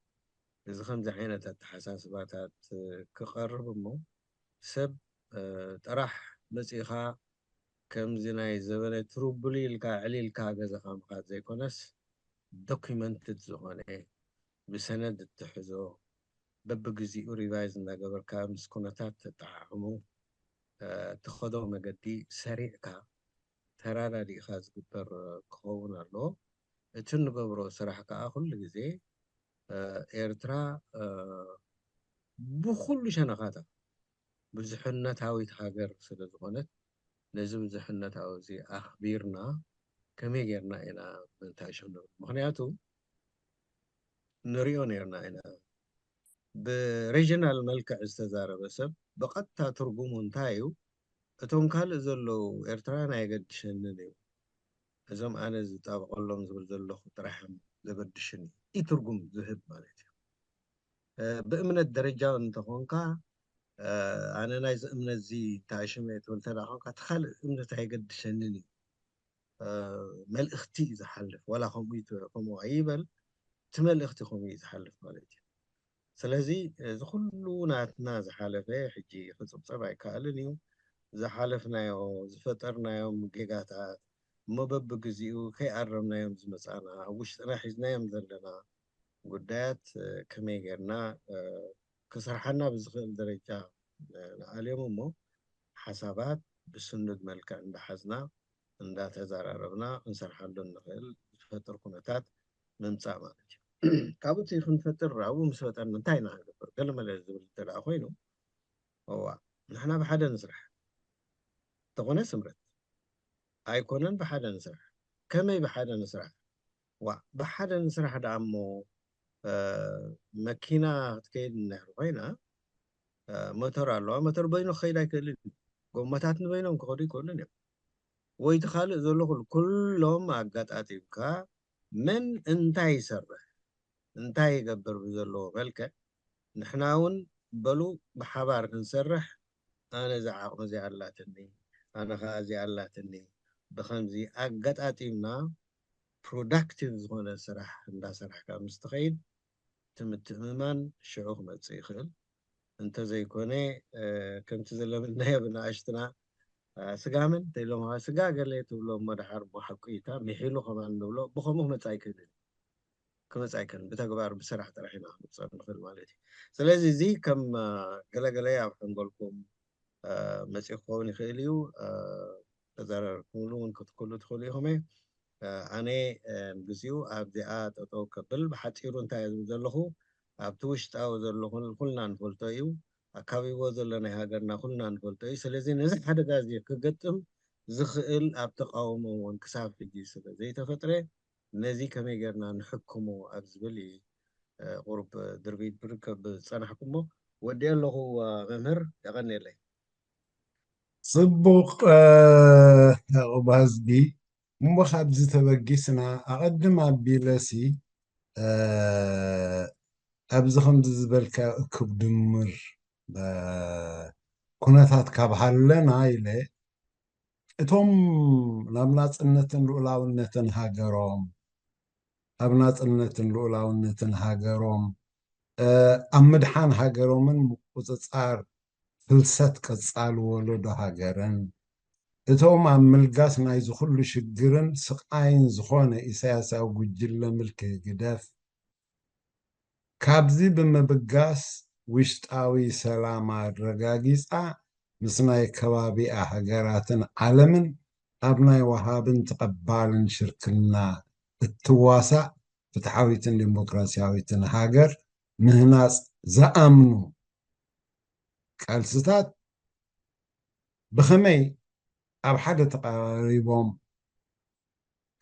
إذا خمس عينات حساسباتات كقرب مو سب طرح مسيخا كم زناي زبنة تروبلي لكا علي لكا جزا خامخات زي كونس دوكيمنتد زغاني بسند التحزو ببقزي ريفايز نا قبل كامس كونتات تتعامو تخدو مقدي سريعكا ترادا دي خاز قبر كونا لو اتن قبرو سراحكا كل جزي إيرترا بكل شنقاتا بزحنة هاجر سلزغنت لازم زحنة زي أخبيرنا كم يجرنا إلى منتشرنا مخنياتو نريون يرنا إلى بريجنال ملك استزارة بس بقتا ترجمون تايو أتوم كال زلوا إرترانا يقد شنني أزم أنا زتابع لهم زلوا خطرهم زبد شني يترجم ذهب مالتي بأمن الدرجة أنت هونكا أنا نايز أمن الزي تعيشمت والتلا هونكا تخل أمن تايقد شنني مال اختي إذا حلف ولا خميت خموعيبل تمال اختي خميت حلف مالتي سلازي زخلو ناتنا زحالفه حجي خصب صبعي كالنيو زحالفنا يو زفترنا يوم جيجاتات مبب جزيو كي قربنا يوم زمسانا وش راحزنا يوم ذلنا قدات كميجرنا كسرحنا بزخل درجة اليوم مو حسابات بسند ملكا عند حزنا عند تزاربنا نسرحلو نخل فتر كونتات نمصا مالتي كابوتي يخون فتر راو مسوتر منتاينا هذا قال ما لازم تلع خوينو هو نحنا بحدا نسرح تغنى سمرت ايكونن بحدا نسرح كمي بحدا نسرح بحدا نسرح دعمو ماكينة تكيد النهر وينا موتور الله موتور بينو خيدا كلن قومتات بينهم كوري كلن ويتخالق ذلو كلهم عقات اتيبكا من انتاي يسرح انتاي يقبر بذلو ملكة نحناون بلو بحبار نسرح أنا زعق مزي علاتني أنا خازي علاتني بخمزي أقت أتيمنا productive زغنا سرح ندا سرح كمستقيد تمتممان شعوخ متسيخل انت زي كوني كم تزلمنا يا بنا عشتنا سقامن تيلوم ها سقا قلي تولوم مدحر بحقيتا ميحيلو خمان نولو بخموه متسايكل كم تسايكل بتقبار بسرح ترحينا نصار نخل مالتي سلازي زي كم قلا يا نقولكم مسيخوني خيليو تزار كلون كتكلو تخليهم أنا بزيو أبدأت أو قبل بحتيرو انتهى زلهم أبتوش تاو زلهم كلنا نقولتايو أكابي وزلنا هاجرنا كلنا نقولتاي سلزي نزح حدا جازي كقتم زخيل أبتقاوم وانكساب في جيس زي تفترة نزي كم يجرنا نحكمه أبزبلي قرب دربيت بركب صنع حكمه ودي له ممر يغني لي صبوق وبهزدي مخاب زتبقسنا أقدم عبيلسي أبزخم زبالك كبدمر كنتات كابحالنا إلي اتوم نابنات النتن لولاونتن هاجروم أبنات النتن لولاونتن هاجروم أمدحان هاجرومن مقصصار فلسات كتصال ولد هاجرن اتوم ملقاس نايز كل شجرن سقاين زخونه إساسا وجل ملك جداف كابزي بمبقاس ውሽጣዊ ሰላም ኣረጋጊፃ ምስ ናይ ከባቢኣ ሃገራትን ዓለምን ኣብ ናይ ወሃብን ተቐባልን ሽርክና እትዋሳእ ፍትሓዊትን ዲሞክራስያዊትን ሃገር ምህናፅ ዝኣምኑ ቃልስታት ብኸመይ ኣብ ሓደ ተቐሪቦም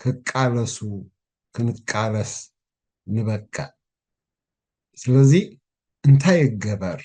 ክቃለሱ ክንቃለስ ንበቃ ስለዚ እንታይ ይገበር